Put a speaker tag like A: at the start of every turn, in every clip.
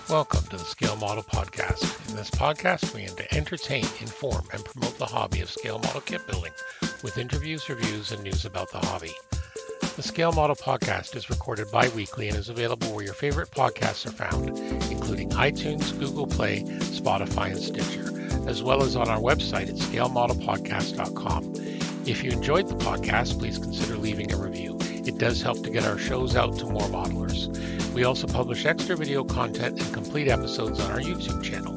A: Welcome to the Scale Model Podcast. In this podcast, we aim to entertain, inform, and promote the hobby of scale model kit building with interviews, reviews, and news about the hobby. The Scale Model Podcast is recorded bi-weekly and is available where your favorite podcasts are found, including iTunes, Google Play, Spotify, and Stitcher, as well as on our website at scalemodelpodcast.com. If you enjoyed the podcast, please consider leaving a review. It does help to get our shows out to more modelers. We also publish extra video content and complete episodes on our YouTube channel.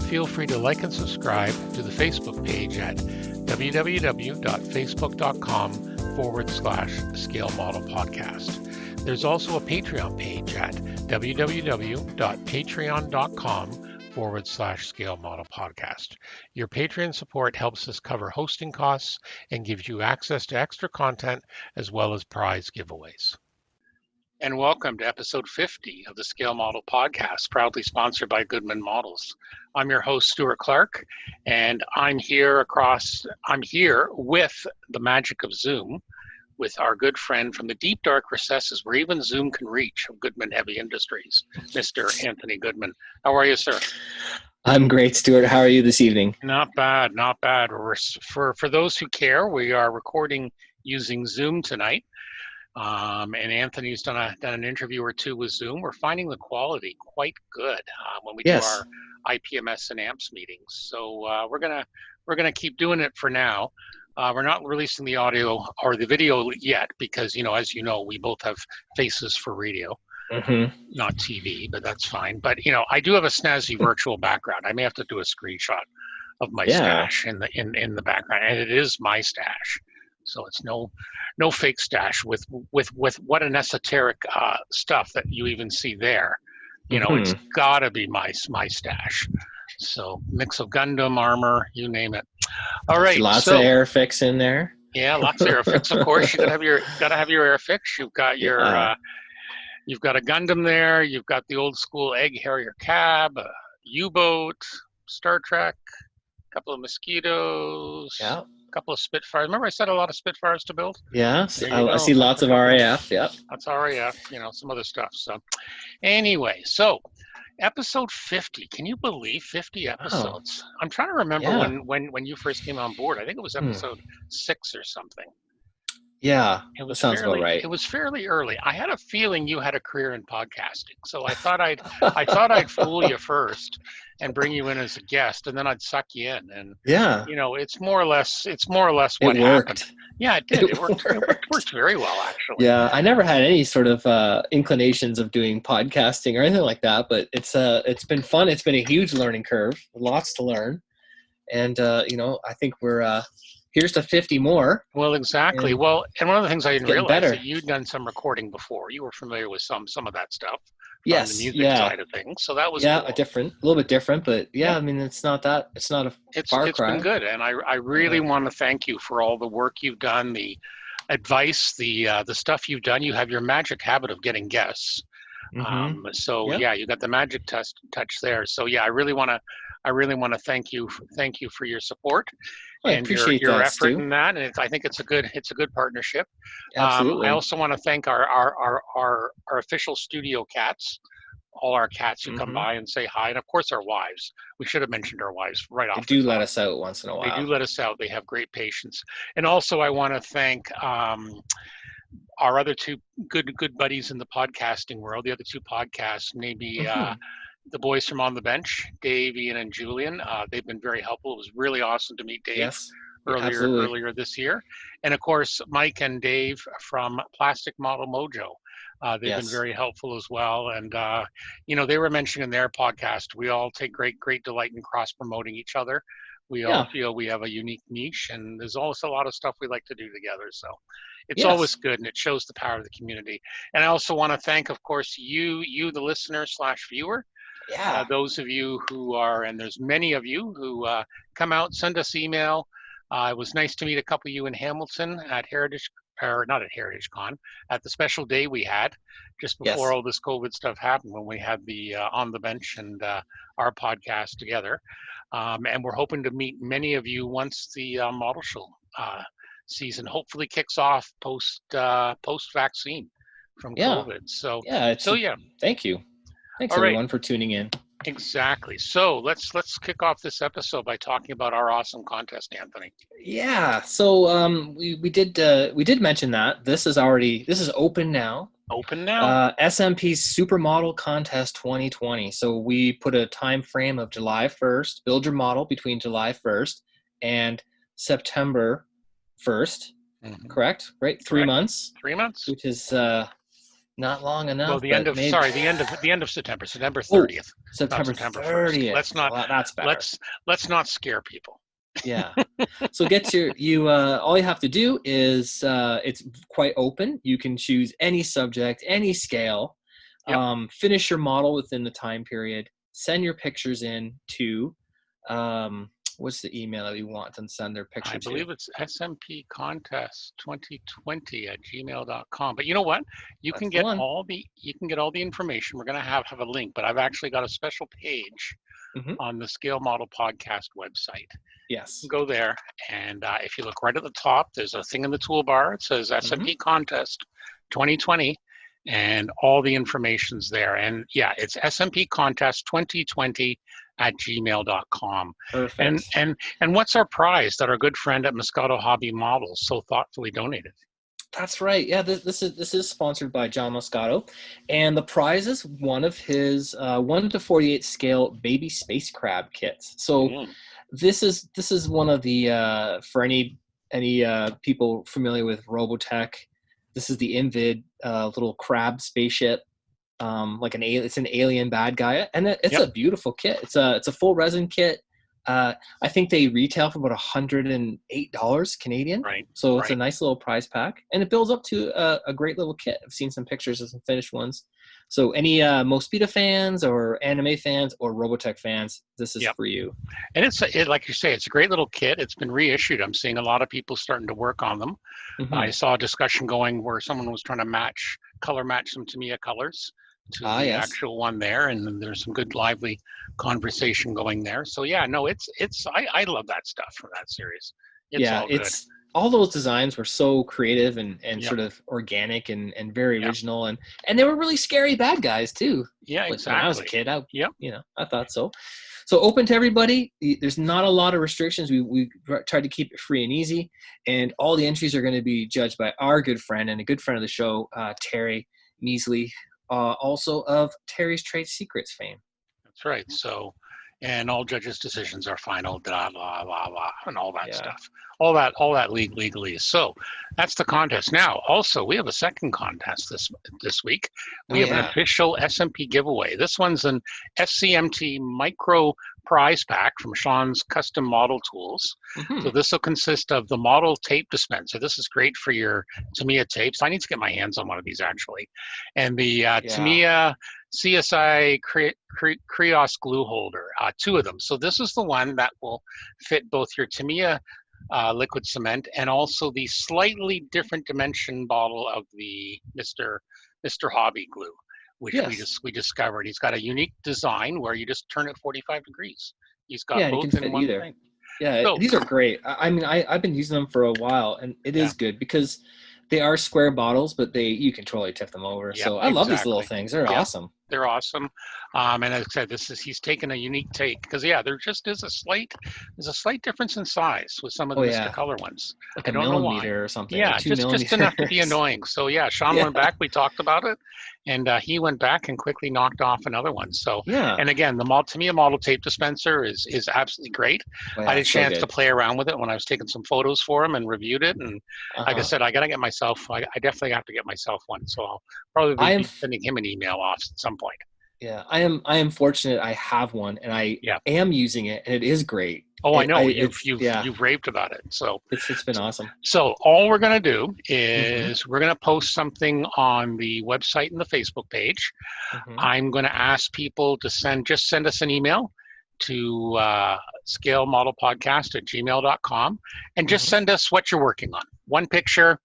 A: Feel free to like and subscribe to the Facebook page at www.facebook.com/Scale Model Podcast. There's also a Patreon page at www.patreon.com/Scale Model Podcast. Your Patreon support helps us cover hosting costs and gives you access to extra content as well as prize giveaways. And welcome to episode 50 of the Scale Model Podcast, proudly sponsored by Goodman Models. I'm your host, Stuart Clark, and I'm here with the magic of Zoom, with our good friend from the deep, dark recesses where even Zoom can reach of Goodman Heavy Industries, Mr. Anthony Goodman. How are you, sir?
B: I'm great, Stuart. How are you this evening?
A: Not bad, not bad. For those who care, we are recording using Zoom tonight. And Anthony's done an interview or two with Zoom. We're finding the quality quite good when we do our IPMS and AMPS meetings. So we're gonna keep doing it for now. We're not releasing the audio or the video yet because, as you know, we both have faces for radio, not TV, but that's fine. But I do have a snazzy virtual background. I may have to do a screenshot of my stash in the background, and it is my stash. So it's no fake stash with what an esoteric stuff that you even see there. It's gotta be my stash. So mix of Gundam armor, you name it. All right.
B: Lots of Airfix in there.
A: Yeah, lots of Airfix. Of course, you gotta have your Airfix. You've got your you've got a Gundam there. You've got the old school egg Harrier cab, a U-boat, Star Trek, a couple of mosquitoes.
B: Yeah.
A: Couple of Spitfires. Remember I said a lot of Spitfires to build?
B: Yeah, I see lots of RAF. Yep.
A: That's RAF, some other stuff. So anyway, so episode 50. Can you believe 50 episodes? Oh. I'm trying to remember when you first came on board. I think it was episode 6 or something.
B: Yeah, that sounds about right.
A: It was fairly early. I had a feeling you had a career in podcasting, so I thought I'd fool you first and bring you in as a guest, and then I'd suck you in. And it's more or less what happened. Yeah, it did. It worked very well, actually.
B: Yeah, I never had any sort of inclinations of doing podcasting or anything like that, but it's been fun. It's been a huge learning curve, lots to learn, and I think we're. Here's to 50 more.
A: Well, exactly. And one of the things I didn't realize that you'd done some recording before. You were familiar with some of that stuff.
B: Yes.
A: The music side of things. So that was cool.
B: A little bit different, but I mean, it's not a far cry.
A: It's been good. And I really want to thank you for all the work you've done, the advice, the stuff you've done. You have your magic habit of getting guests. You got the magic touch there. So I really want to thank you for your support. And your effort in that, and I think it's a good partnership.
B: Absolutely.
A: I also want to thank our official studio cats, all our cats who come by and say hi, and of course our wives. We should have mentioned our wives right off.
B: They do let us out once in a while.
A: They do let us out. They have great patience, and also I want to thank our other two good buddies in the podcasting world. The other two podcasts, maybe. The boys from On the Bench, Dave, Ian, and Julian, they've been very helpful. It was really awesome to meet Dave earlier this year. And of course, Mike and Dave from Plastic Model Mojo. They've been very helpful as well. And, they were mentioning in their podcast, we all take great delight in cross-promoting each other. We all feel we have a unique niche, and there's also a lot of stuff we like to do together. So it's always good, and it shows the power of the community. And I also want to thank, of course, you, the listener/viewer. Those of you who are, and there's many of you who come out, send us email. It was nice to meet a couple of you in Hamilton at not at Heritage Con, at the special day we had just before all this COVID stuff happened, when we had the On the Bench and our podcast together. And we're hoping to meet many of you once the model show season hopefully kicks off post vaccine from COVID. So
B: thank you. Thanks
A: All right.
B: everyone for tuning in.
A: Exactly. So let's kick off this episode by talking about our awesome contest, Anthony.
B: Yeah. So we did mention that this is open now.
A: Open now.
B: Smp Supermodel Contest 2020. So we put a time frame of July 1st. Build your model between July 1st and September 1st.
A: Mm-hmm.
B: Correct? Right? 3 months.
A: 3 months.
B: Which is not long enough.
A: Well, the end of September, September 30th.
B: September 30th.
A: Let's not.
B: Well, that's better.
A: Let's not scare people.
B: Yeah. So all you have to do is it's quite open. You can choose any subject, any scale. Yep. Finish your model within the time period. Send your pictures in to what's the email that you want them to send their picture to?
A: I believe it's smpcontest2020@gmail.com. But you know what? You can get all the information. We're going to have a link, but I've actually got a special page on the Scale Model Podcast website.
B: Yes.
A: Go there, and if you look right at the top, there's a thing in the toolbar. It says SMP Contest 2020, and all the information's there. And yeah, it's SMP Contest 2020@gmail.com.
B: Perfect.
A: And what's our prize that our good friend at Moscato Hobby Models so thoughtfully donated?
B: That's right. Yeah, this is sponsored by John Moscato, and the prize is one of his 1 to 48 scale baby space crab kits. So this is one of the for any people familiar with Robotech. This is the Invid little crab spaceship, it's an alien bad guy, and it's a beautiful kit. It's a full resin kit. I think they retail for about $108 Canadian.
A: Right.
B: So it's a nice little prize pack, and it builds up to a great little kit. I've seen some pictures of some finished ones. So any Mospeada fans or anime fans or Robotech fans, this is for you.
A: And it's like you say, it's a great little kit. It's been reissued. I'm seeing a lot of people starting to work on them. I saw a discussion going where someone was trying to color match some Tamiya colors to the actual one there, and then there's some good lively conversation going there. So yeah, no, I love that stuff from that series. It's
B: all those designs were so creative and sort of organic and very original, and they were really scary bad guys too.
A: Yeah, exactly.
B: When I was a kid, I thought so. So open to everybody. There's not a lot of restrictions. We tried to keep it free and easy, and all the entries are going to be judged by our good friend and a good friend of the show, Terry Measley, also of Terry's Trade Secrets fame.
A: That's right. So, and all judges' decisions are final, blah, blah, blah, blah, and all that stuff. All that legally. So that's the contest. Now, also, we have a second contest this week. We have an official SMP giveaway. This one's an SCMT micro prize pack from Sean's Custom Model Tools. So this will consist of the model tape dispenser. This is great for your Tamiya tapes. I need to get my hands on one of these, actually. And the Tamiya CSI Krios glue holder, 2 of them. So this is the one that will fit both your Tamiya liquid cement and also the slightly different dimension bottle of the Mr. Hobby glue, which we discovered. He's got a unique design where you just turn it 45 degrees. He's got both in one thing.
B: Yeah, so, these are great. I mean, I've been using them for a while, and it is good because they are square bottles, but you can totally tip them over. So I love these little things. They're awesome.
A: They're awesome. And as I said, he's taken a unique take because there just is a slight difference in size with some of the Mr. Color ones.
B: Like a millimeter or something.
A: Yeah, just enough to be annoying. So Sean went back. We talked about it, and he went back and quickly knocked off another one. So and again, the Tamiya model tape dispenser is absolutely great. I had a chance to play around with it when I was taking some photos for him and reviewed it. And like I said, I gotta get myself. I definitely have to get myself one. So I'll probably be sending him an email off at some point.
B: Yeah, I am fortunate. I have one, and I am using it, and it is great.
A: Oh, I know you've raved about it. So
B: it's been awesome.
A: So all we're gonna do is we're gonna post something on the website and the Facebook page. I'm gonna ask people to send us an email to scalemodelpodcast@gmail.com and just send us what you're working on. One picture.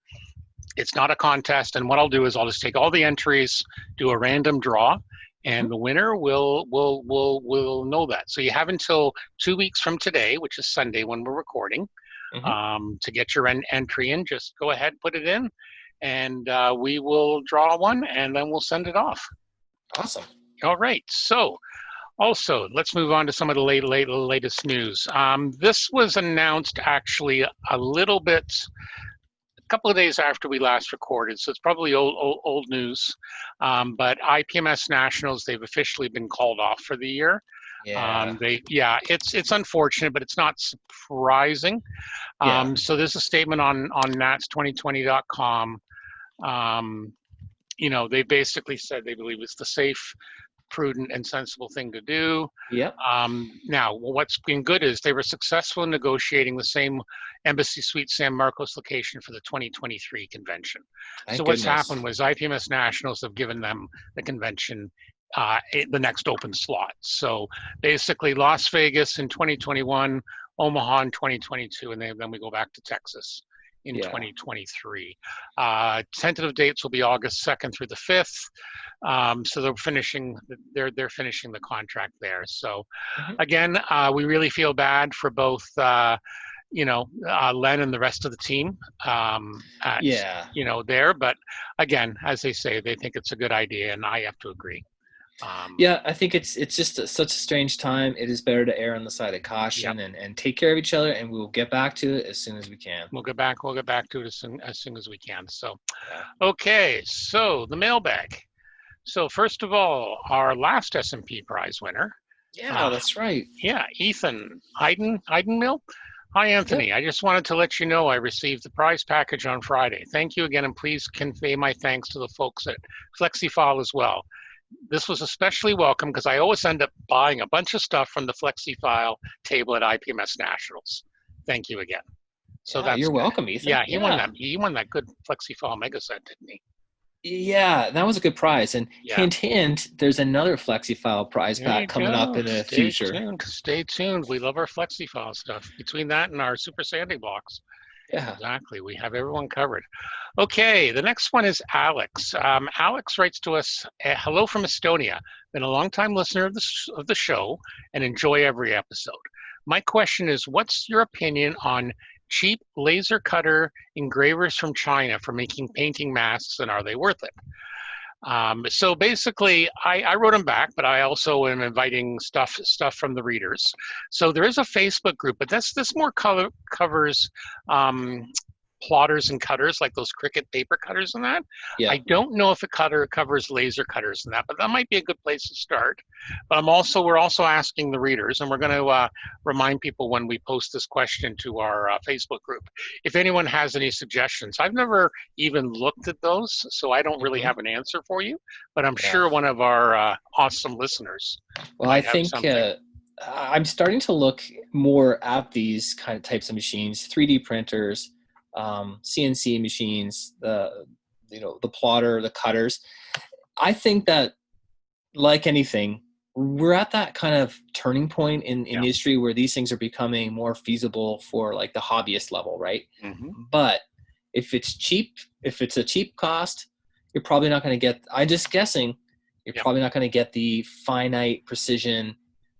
A: It's not a contest, and what I'll do is I'll just take all the entries, do a random draw, and the winner will know that. So you have until 2 weeks from today, which is Sunday when we're recording, to get your entry in. Just go ahead, put it in, and we will draw one, and then we'll send it off.
B: Awesome.
A: All right. So also, let's move on to some of the latest news. This was announced actually a little bit, a couple of days after we last recorded, so it's probably old news. But IPMS Nationals, they've officially been called off for the year.
B: Yeah.
A: It's unfortunate, but it's not surprising.
B: Yeah.
A: So there's a statement on nats2020.com. They basically said they believe it's the safe, prudent, and sensible thing to do.
B: Yep.
A: Now, what's been good is they were successful in negotiating the same Embassy Suite San Marcos location for the 2023 convention. So
B: Thank
A: what's
B: goodness.
A: happened was IPMS Nationals have given them the convention, the next open slot. So basically Las Vegas in 2021, Omaha in 2022, and then we go back to Texas in 2023. Tentative dates will be August 2nd through the 5th. So they're finishing the contract there. So again, we really feel bad for both Len and the rest of the team there. But again, as they say, they think it's a good idea, and I have to agree.
B: I think it's just such a strange time. It is better to err on the side of caution and take care of each other, and we'll get back to it as soon as we can.
A: We'll get back to it as soon as we can. So, okay, so the mailbag. So first of all, our last Smp prize winner.
B: Yeah, that's right.
A: Yeah, Ethan Heidenmill. Hi, Anthony. Yep. I just wanted to let you know I received the prize package on Friday. Thank you again, and please convey my thanks to the folks at FlexiFile as well. This was especially welcome because I always end up buying a bunch of stuff from the FlexiFile table at IPMS Nationals. Thank you again. So
B: you're welcome, Ethan.
A: Yeah, he won that. He won that good FlexiFile mega set, didn't he?
B: Yeah, that was a good prize. And hint, there's another FlexiFile prize pack coming up in the future.
A: Stay tuned. We love our FlexiFile stuff. Between that and our Super Sandy blocks.
B: Yeah,
A: exactly. We have everyone covered. Okay, the next one is Alex. Alex writes to us, hello from Estonia. Been a long-time listener of the show and enjoy every episode. My question is, what's your opinion on cheap laser cutter engravers from China for making painting masks, and are they worth it? So basically, I wrote them back, but I also am inviting stuff from the readers. So there is a Facebook group, but this more covers plotters and cutters, like those Cricut paper cutters and that. I don't know if it covers laser cutters and that, but that might be a good place to start. But we're also asking the readers, and we're going to remind people when we post this question to our Facebook group, if anyone has any suggestions. I've never even looked at those, so I don't really have an answer for you, but I'm sure one of our awesome listeners.
B: Well, I think I'm starting to look more at these kind of types of machines, 3D printers, CNC machines, the plotter, the cutters. I think that, like anything, we're at that kind of turning point in industry where these things are becoming more feasible for like the hobbyist level, right? But if it's cheap, if it's a cheap cost, you're probably not going to get, I'm just guessing, you're probably not going to get the finite precision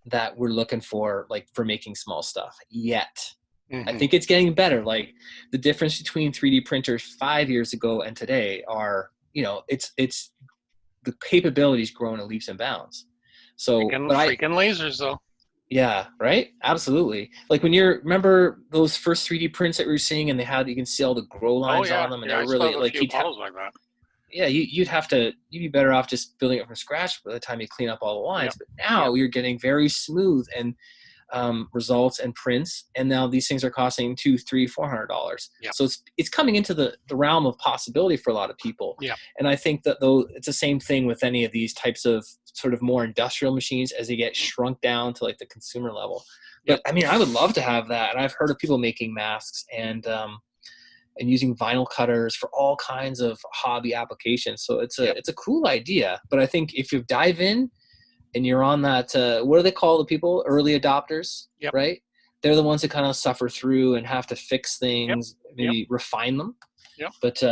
B: that we're looking for, like for making small stuff yet. I think it's getting better. Like the difference between 3D printers 5 years ago and today are, it's the capabilities growing in leaps and bounds. So
A: freaking lasers though.
B: Yeah, right. Absolutely. Like when remember those first 3D prints that we were seeing, and you can see all the grow lines on them, and they're really like
A: models like that.
B: Yeah, you'd be better off just building it from scratch by the time you clean up all the lines. But now you're getting very smooth and results and prints, and now these things are costing $200, $300, $400. So it's coming into the realm of possibility for a lot of people. And I think that though it's the same thing with any of these types of sort of more industrial machines as they get shrunk down to like the consumer level. But I mean, I would love to have that, and I've heard of people making masks and using vinyl cutters for all kinds of hobby applications. So it's a cool idea. But I think if you dive in and you're on that, what do they call the people? Early adopters, right? They're the ones that kind of suffer through and have to fix things, maybe refine them. But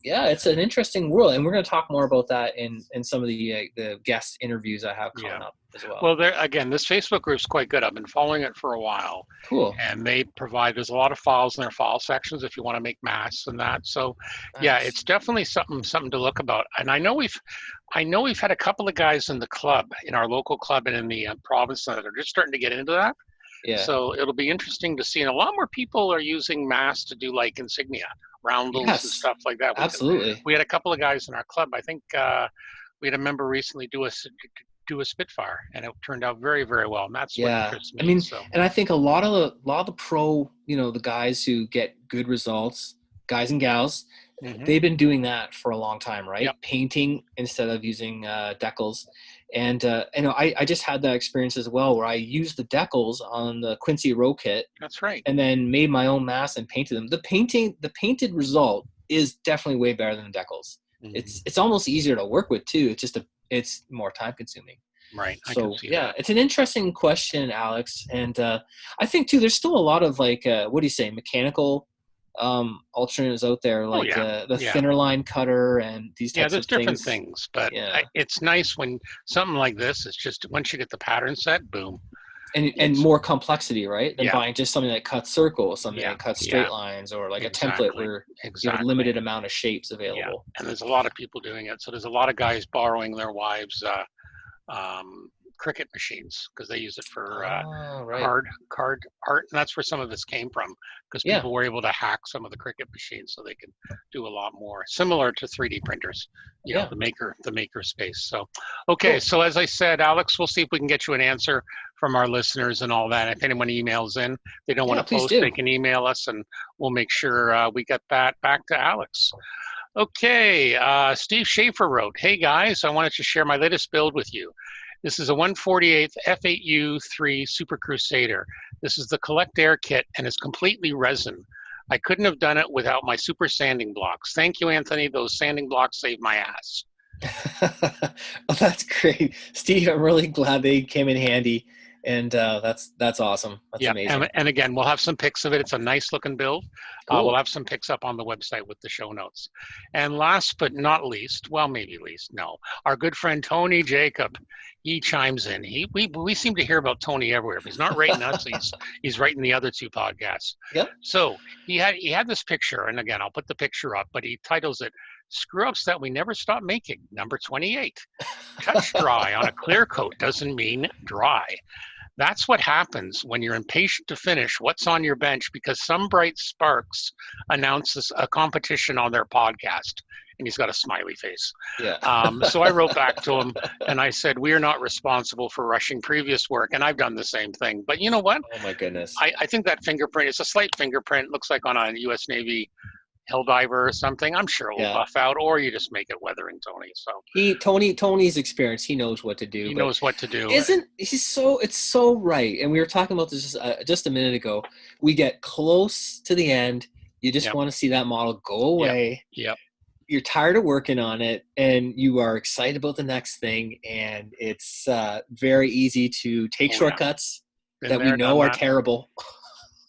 B: it's an interesting world, and we're going to talk more about that in some of the guest interviews I have coming up as well.
A: Well, this Facebook group's quite good. I've been following it for a while.
B: Cool.
A: And there's a lot of files in their file sections if you want to make masks and that. So, it's definitely something to look about. And I know I know we've had a couple of guys in the club, in our local club and in the province that are just starting to get into that.
B: Yeah.
A: So it'll be interesting to see. And a lot more people are using masks to do like insignia, roundels and
B: Yes.
A: stuff like that.
B: Absolutely.
A: We had a couple of guys in our club. I think we had a member recently do a Spitfire, and it turned out very, very well. And that's what
B: Yeah.
A: interests me.
B: I mean,
A: so.
B: and I think a lot of the pro, the guys who get good results, guys and gals, they've been doing that for a long time, right?
A: Yep.
B: Painting instead of using decals. And I just had that experience as well, where I used the decals on the Quincy Row kit.
A: That's right.
B: And then made my own masks and painted them. The painted result is definitely way better than the decals. It's almost easier to work with too. It's more time consuming.
A: Right.
B: So
A: I can see that.
B: it's an interesting question, Alex. And I think too, there's still a lot of like, what do you say, mechanical alternatives out there, like the thinner line cutter and these types
A: there's
B: of things.
A: different things, but it's nice when something like this, it's just once you get the pattern set, boom.
B: And more complexity, right? Than buying just something that cuts circles, something that cuts straight lines, or like a template where you have a limited amount of shapes available.
A: And there's a lot of people doing it. So there's a lot of guys borrowing their wives' cricket machines because they use it for card art, and that's where some of this came from, because people were able to hack some of the cricket machines so they could do a lot more, similar to 3D printers, the maker space. So so as I said, Alex, we'll see if we can get you an answer from our listeners and all that. If anyone emails in, they don't want to post, they can email us, and we'll make sure we get that back to Alex. Steve Schaefer wrote, "Hey guys, I wanted to share my latest build with you. This is a 1/48 F8U3 Super Crusader. This is the Collect Air kit and is completely resin. I couldn't have done it without my super sanding blocks. Thank you, Anthony. Those sanding blocks saved my ass."
B: Oh, that's great, Steve. I'm really glad they came in handy, and that's awesome. That's amazing.
A: And again, we'll have some pics of it. It's a nice looking build.
B: Cool.
A: We'll have some pics up on the website with the show notes. And last but not least, well, maybe least, no, our good friend Tony Jacob, he chimes in. We seem to hear about Tony everywhere. If he's not rating us, he's rating the other two podcasts.
B: Yep.
A: So he had this picture, and again, I'll put the picture up, but he titles it "Screw-ups that we never stop making, number 28. Touch dry on a clear coat doesn't mean dry." That's what happens when you're impatient to finish what's on your bench because some bright sparks announces a competition on their podcast. And he's got a smiley face.
B: Yeah.
A: So I wrote back to him and I said, "We are not responsible for rushing previous work." And I've done the same thing. But you know what?
B: Oh my goodness.
A: I think that fingerprint, it's a slight fingerprint, looks like on a US Navy Helldiver or something. I'm sure it will buff out, or you just make it weathering, Tony. So
B: Tony's experience, he knows what to do.
A: He knows what to do.
B: It's so right. And we were talking about this just a minute ago. We get close to the end. You just want to see that model go away.
A: Yep.
B: You're tired of working on it, and you are excited about the next thing. And it's very easy to take shortcuts that we know are terrible.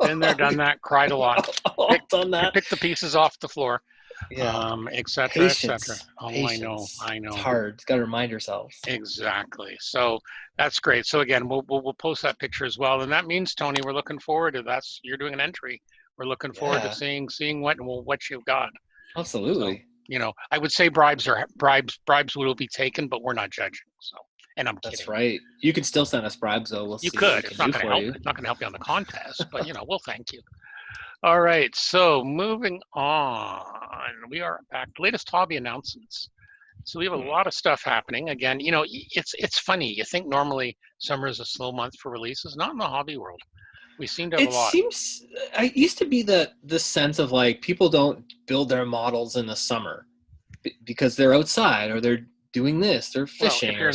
A: Been there, done that, cried a lot.
B: Done that.
A: Pick the pieces off the floor, et cetera, et cetera. Oh,
B: Patience.
A: I know.
B: It's hard. It's got to remind ourselves.
A: Exactly. So that's great. So again, we'll post that picture as well, and that means, Tony, we're looking forward to you're doing an entry. We're looking forward to seeing what you've got.
B: Absolutely.
A: So, I would say bribes will be taken, but we're not judging. So. And I'm kidding.
B: That's right. You can still send us bribes, though. We'll see
A: could. It's not going to help. It's not going to help you on the contest, but we'll thank you. All right. So moving on, we are back. Latest hobby announcements. So we have a lot of stuff happening. Again, it's funny. You think normally summer is a slow month for releases. Not in the hobby world. We seem to have a lot.
B: It used to be the sense of like people don't build their models in the summer because they're outside or they're doing this, they're fishing.
A: If you're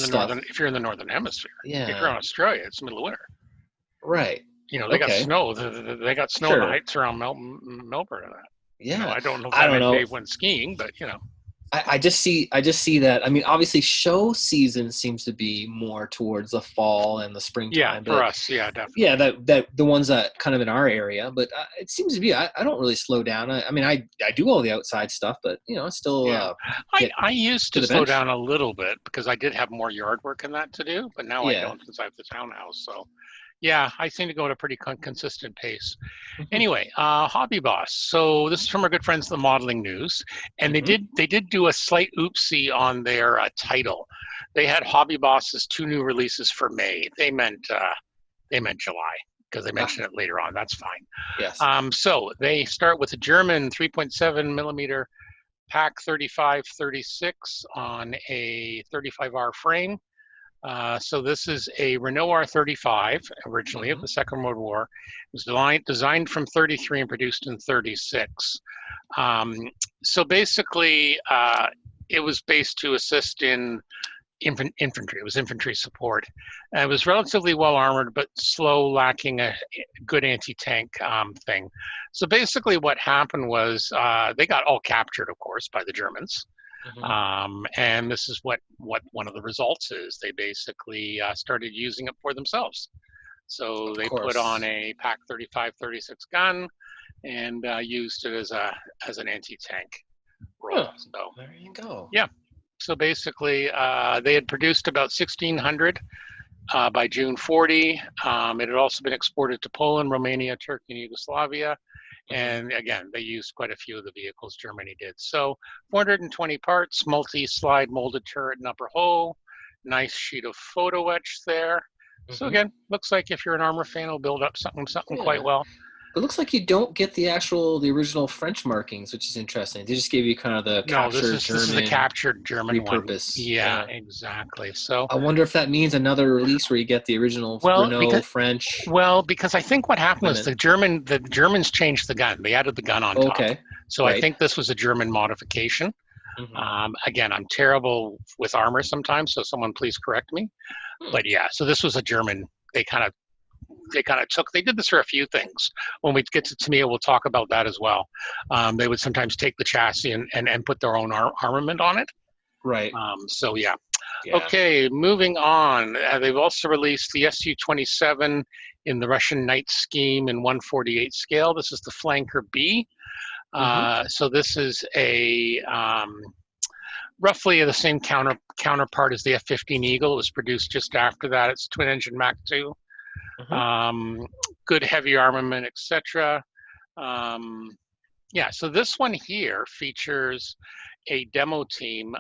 A: in the northern hemisphere, if you're in Australia, it's middle of winter.
B: Right.
A: They got snow. They got snow in the heights around Melbourne and that.
B: Yeah.
A: I don't know if Dave went skiing, but
B: I just see that. I mean, obviously, show season seems to be more towards the fall and the springtime.
A: Yeah, for us, definitely.
B: Yeah, that the ones that kind of in our area, but it seems to be. I don't really slow down. I mean, I do all the outside stuff, but still. Yeah.
A: I used to slow down a little bit because I did have more yard work and that to do, but now I don't since I have the townhouse. So, Yeah, I seem to go at a pretty consistent pace.
B: Mhm.
A: Anyway, Hobby Boss. So this is from our good friends, the Modeling News, and they
B: Mhm.
A: did do a slight oopsie on their title. They had Hobby Boss's 2 new releases for May. They meant July because they
B: Ah,
A: mentioned it later on. That's fine.
B: yes.
A: So they start with a German 3.7 millimeter Pack 35-36 on a 35R frame. So this is a Renault R-35, originally of
B: Mhm.
A: the Second World War. It was designed from 33 and produced in 36. Um, so basically, it was based to assist in infantry. It was infantry support. And it was relatively well armored, but slow, lacking a good anti-tank thing. So basically, what happened was they got all captured, of course, by the Germans.
B: Mhm.
A: And this is what one of the results is. They basically started using it for themselves. So
B: Of
A: they put on
B: course.
A: a Pack 35-36 gun and used it as an anti-tank role.
B: Huh.
A: So
B: There you go.
A: yeah. So basically, they had produced about 1,600 by June 40. It had also been exported to Poland, Romania, Turkey, and Yugoslavia.
B: Mhm.
A: And again, they used quite a few of the vehicles Germany did. So 420 parts, multi-slide molded turret and upper hull, nice sheet of photo etch there. So
B: Mhm.
A: again, looks like if you're an armor fan, it'll build up something quite
B: Yeah.
A: well.
B: It looks like you don't get the original French markings, which is interesting. They just gave you kind of the
A: No, this
B: captured
A: is a
B: German
A: captured German one.
B: repurpose.
A: Yeah,
B: Yeah.
A: exactly. So
B: I wonder if that means another release where you get the original
A: well,
B: Renault French
A: because I think what happened was
B: equipment.
A: the Germans changed the gun. They added the gun on top.
B: Okay.
A: So I
B: Right.
A: think this was a German modification.
B: Mhm.
A: Again, I'm terrible with armor sometimes, so someone please correct me.
B: Hmm.
A: But yeah, so this was a German. They kind of took. They did this for a few things. When we get to Tamiya, we'll talk about that as well. They would sometimes take the chassis and put their own armament on it.
B: Right.
A: So yeah.
B: Yeah.
A: Okay, moving on. They've also released the Su-27 in the Russian Knight scheme in 1/48 scale. This is the Flanker B.
B: Mhm.
A: So this is a roughly the same counterpart as the F-15 Eagle. It was produced just after that. It's twin engine Mach 2.
B: Mhm.
A: Good heavy armament, etc. Um, yeah, so this one here features a demo team,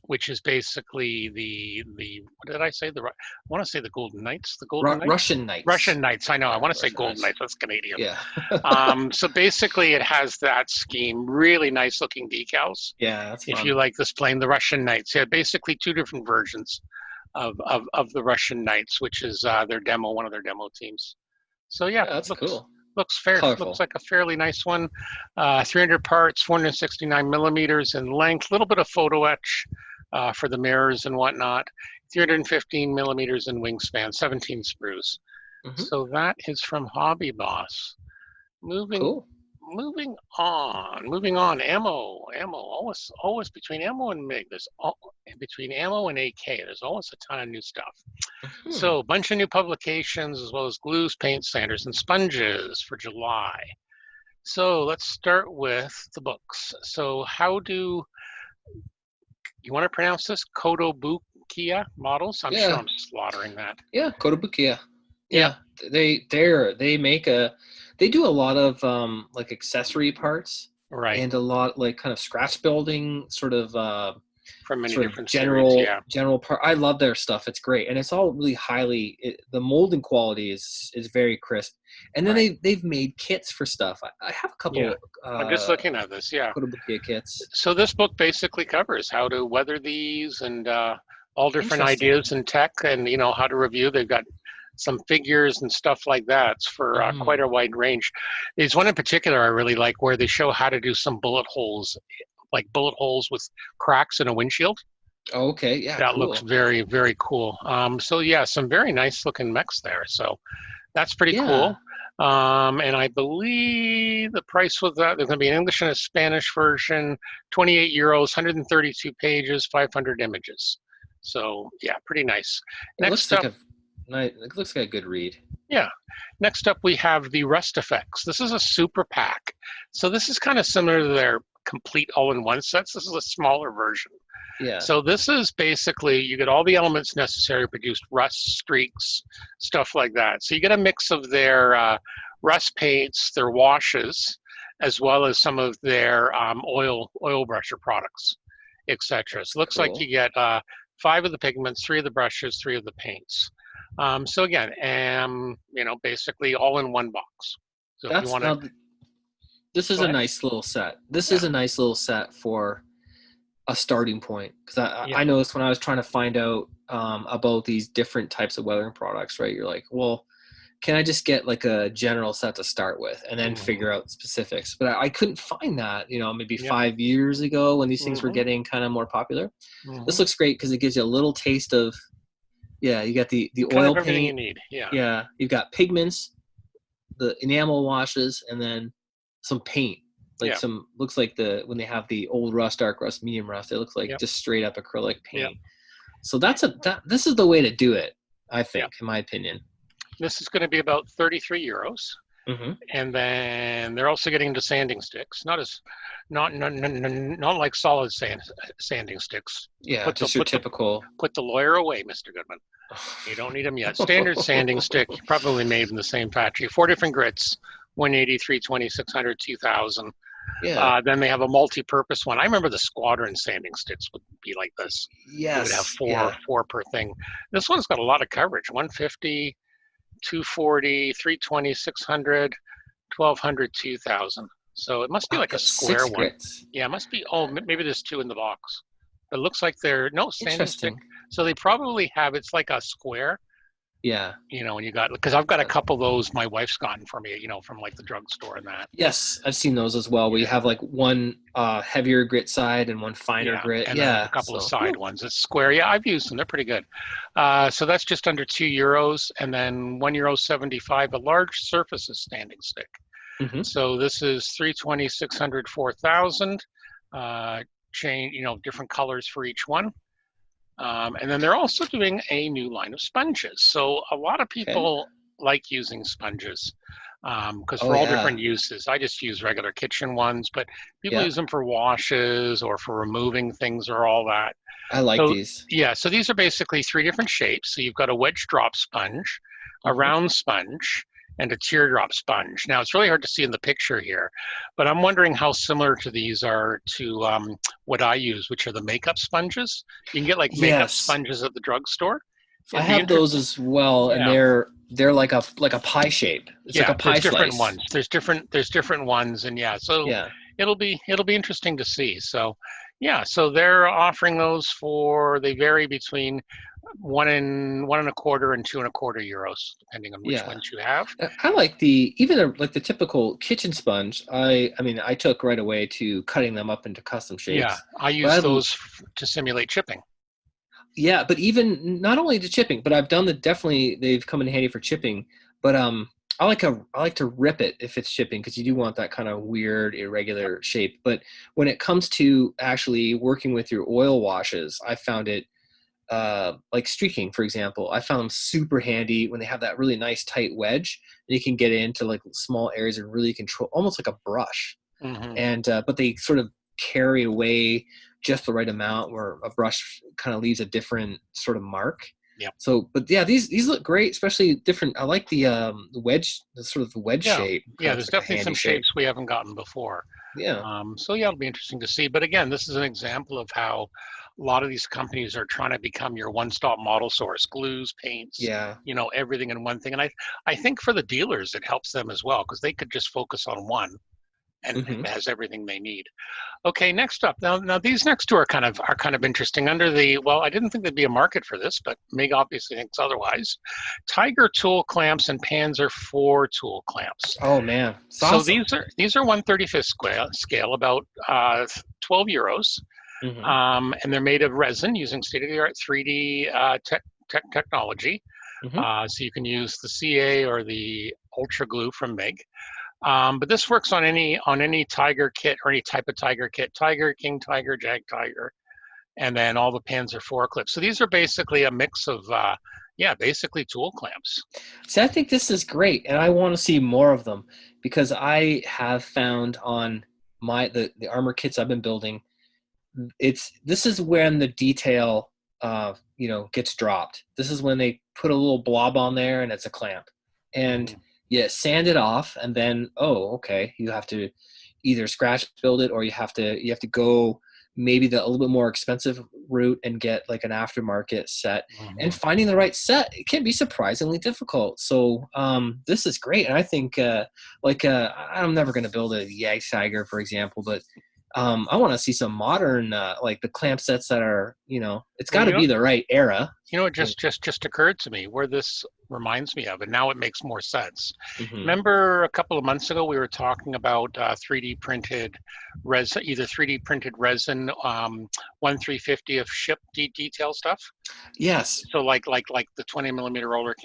A: which is basically the what did I say? I want to say the Golden Knights. The Golden Knights.
B: Russian Knights.
A: Russian Knights. I know. I
B: Yeah,
A: want to say
B: Russian
A: Golden
B: Knights.
A: Knights. That's Canadian.
B: Yeah.
A: So basically, it has that scheme. Really nice looking decals.
B: Yeah, that's
A: If you
B: fun.
A: like this plane, the Russian Knights. Yeah, basically two different versions of the Russian Knights, which is one of their demo teams. So yeah,
B: Yeah, that's cool.
A: looks
B: Colorful.
A: like a fairly nice one. 300 parts, 469 millimeters in length. A little bit of photo etch for the mirrors and whatnot. 315 millimeters in wingspan, 17 sprues.
B: Mhm.
A: So that is from Hobby Boss. Moving
B: Cool.
A: moving on. Ammo. Always between ammo and MiG. Between ammo and AK. There's always a ton of new stuff.
B: Mhm.
A: So a bunch of new publications as well as glues, paint, sanders, and sponges for July. So let's start with the books. So how do you want to pronounce this? Kotobukiya models? I'm sure
B: Yeah.
A: I'm slaughtering that.
B: Yeah, Kotobukiya.
A: Yep.
B: Yeah. They make they do a lot of like accessory parts
A: Right.
B: and a lot like kind of scratch building
A: From many
B: sort of
A: different series. Yeah.
B: general part. I love their stuff. It's great, and it's all really the molding quality is very crisp. And then
A: Right.
B: they've made kits for stuff. I have a
A: Yeah.
B: couple
A: I'm just looking at this. Yeah.
B: Kotobukiya kits.
A: So this book basically covers how to weather these and all different
B: Interesting.
A: ideas in tech and how to review. They've got some figures and stuff like that. It's for quite
B: Hmm.
A: a wide range. There's one in particular I really like where they show how to do some bullet holes, like bullet holes with cracks in a windshield.
B: Okay. Yeah.
A: That looks
B: Cool.
A: very, very cool. So yeah, some very nice looking mechs there. So that's pretty
B: Yeah.
A: cool. And I believe the price was that there's going to be an English and a Spanish version, 28 euros, 132 pages, 500 images. So yeah, pretty nice.
B: It looks
A: Next
B: like
A: up,
B: a it looks like a good read.
A: yeah. Next up, we have the Rust Effects. This is a super pack. So this is kind of similar to their complete all-in-one sets. This is a smaller version.
B: Yeah.
A: So this is basically, you get all the elements necessary to produce rust, streaks, stuff like that. So you get a mix of their rust paints, their washes, as well as some of their oil brusher products, etc. So it looks like
B: Cool.
A: you get 5 of the pigments, 3 of the brushes, 3 of the paints. So again, basically all in one box. So if you want to,
B: this is a nice little set. This is a nice little set for a starting point, because I noticed when I was trying to find out about these different types of weathering products, right? You're like, well, can I just get like a general set to start with and then figure out specifics? But I couldn't find that, maybe 5 years ago when these things were getting kind of more popular. This looks great because it gives you a little taste of, you got the
A: kind
B: oil
A: of everything you
B: paint.
A: need.
B: Yeah, you've got pigments, the enamel washes, and then some paint. Like some, looks like when they have the old rust, dark rust, medium rust, it looks like just straight up acrylic paint. So this is the way to do it, I think, in my opinion.
A: This is going to be about 33 euros. And then they're also getting into sanding sticks, not like solid sanding sticks.
B: Yeah, just your typical.
A: Put the lawyer away, Mr. Goodman. You don't need them yet. Standard sanding stick, probably made in the same factory. 4 different grits, 180, 320, 600, 2000.
B: Yeah.
A: Then they have a multi-purpose one. I remember the squadron sanding sticks would be like this.
B: Yes.
A: It would have four per thing. This one's got a lot of coverage. 150, 240, 320, 600, 1200, 2000. So it must be like a square
B: 6
A: one.
B: grits.
A: Yeah, it must be. Oh, maybe there's 2 in the box. But it looks like they're standing stick. So they probably have, it's like a square.
B: Yeah.
A: And you got, because I've got a couple of those my wife's gotten for me, from like the drugstore and that.
B: Yes, I've seen those as well, where you have like one heavier grit side and one finer grit.
A: And then a couple of side ones. It's square. Yeah, I've used them. They're pretty good. So that's just under €2. And then €1.75, a large surfaces standing stick. So this is 320, 600, 4000. Different colors for each one. And then they're also doing a new line of sponges. So a lot of people like using sponges because for all different uses. I just use regular kitchen ones, but people use them for washes or for removing things or all that.
B: I like these.
A: Yeah, so these are basically 3 different shapes. So you've got a wedge drop sponge, a round sponge, and a teardrop sponge. Now, it's really hard to see in the picture here, but I'm wondering how similar to these are to what I use, which are the makeup sponges. You can get like makeup sponges at the drugstore.
B: I have those as well, and they're like a pie shape. It's like a pie
A: different
B: slice.
A: Ones. There's different ones, and it'll be interesting to see. So so they're offering those they vary between 1 and 1.25 and 2.25 euros, depending on which ones you have.
B: I like the typical kitchen sponge. I mean, I took right away to cutting them up into custom shapes.
A: Yeah, I use those to simulate chipping.
B: Yeah, but even not only to chipping, but I've done they've come in handy for chipping. But I like to rip it if it's chipping, because you do want that kind of weird, irregular shape. But when it comes to actually working with your oil washes, I found it like streaking, for example. I found them super handy when they have that really nice tight wedge, and you can get into like small areas and really control, almost like a brush. And but they sort of carry away just the right amount where a brush kind of leaves a different sort of mark.
A: Yeah.
B: So, but these look great, especially different. I like the wedge, the wedge shape.
A: Yeah, there's definitely some shapes we haven't gotten before.
B: Yeah.
A: So it'll be interesting to see. But again, this is an example of how a lot of these companies are trying to become your one-stop model source: glues, paints, everything in one thing. And I think for the dealers, it helps them as well, because they could just focus on one, and it has everything they need. Okay, next up. Now these next 2 are kind of interesting. Under the, I didn't think there'd be a market for this, but Meg obviously thinks otherwise. Tiger tool clamps and Panzer 4 tool clamps.
B: Oh man, it's
A: so
B: awesome.
A: these are 1/35 scale, about 12 euros. And they're made of resin using state-of-the-art 3D technology. So you can use the CA or the Ultra Glue from Meg. But this works on any Tiger kit or any type of Tiger kit: Tiger, King Tiger, Jag Tiger, and then all the Panzer 4 clips. So these are basically a mix of basically tool clamps.
B: See, I think this is great, and I want to see more of them, because I have found on the armor kits I've been building, this is when the detail, gets dropped. This is when they put a little blob on there and it's a clamp. And you sand it off, and then, okay, you have to either scratch build it, or you have to go maybe a little bit more expensive route and get like an aftermarket set. And finding the right set, it can be surprisingly difficult. So this is great. And I think I'm never going to build a Jagdtiger, for example, but I want to see some modern, like the clamp sets that are, it's got to be the right era.
A: It just occurred to me where this reminds me of, and now it makes more sense. Remember a couple of months ago, we were talking about 3D printed resin, either 3D printed resin, 1/350 of ship detail stuff.
B: Yes.
A: So like the 20 millimeter roller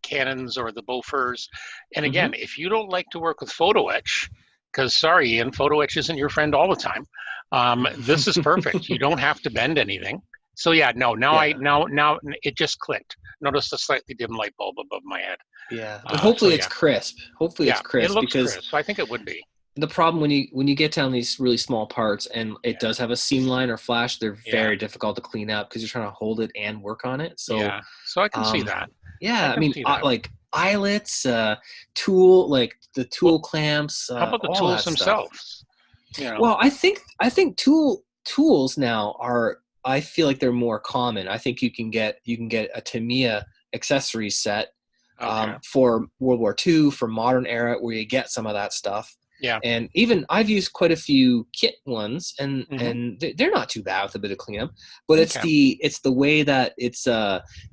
A: cannons or the Bofors. And again, if you don't like to work with photo etch, because sorry, Ian, photo etch isn't your friend all the time. This is perfect. You don't have to bend anything. So yeah, now it just clicked. Notice the slightly dim light bulb above my head.
B: Yeah, but hopefully it's crisp. Hopefully it's crisp.
A: It looks crisp. I think it would be.
B: The problem when you get down these really small parts and it does have a seam line or flash, they're very difficult to clean up because you're trying to hold it and work on it. So
A: so I can see that.
B: Yeah, I mean, like eyelets, tool, like the tool clamps.
A: How about the tools themselves?
B: Well, I think tools now are. I feel like they're more common. I think you can get a Tamiya accessory set for World War II, for modern era, where you get some of that stuff.
A: Yeah.
B: And even I've used quite a few kit ones, and they're not too bad with a bit of cleanup. But it's the way that it's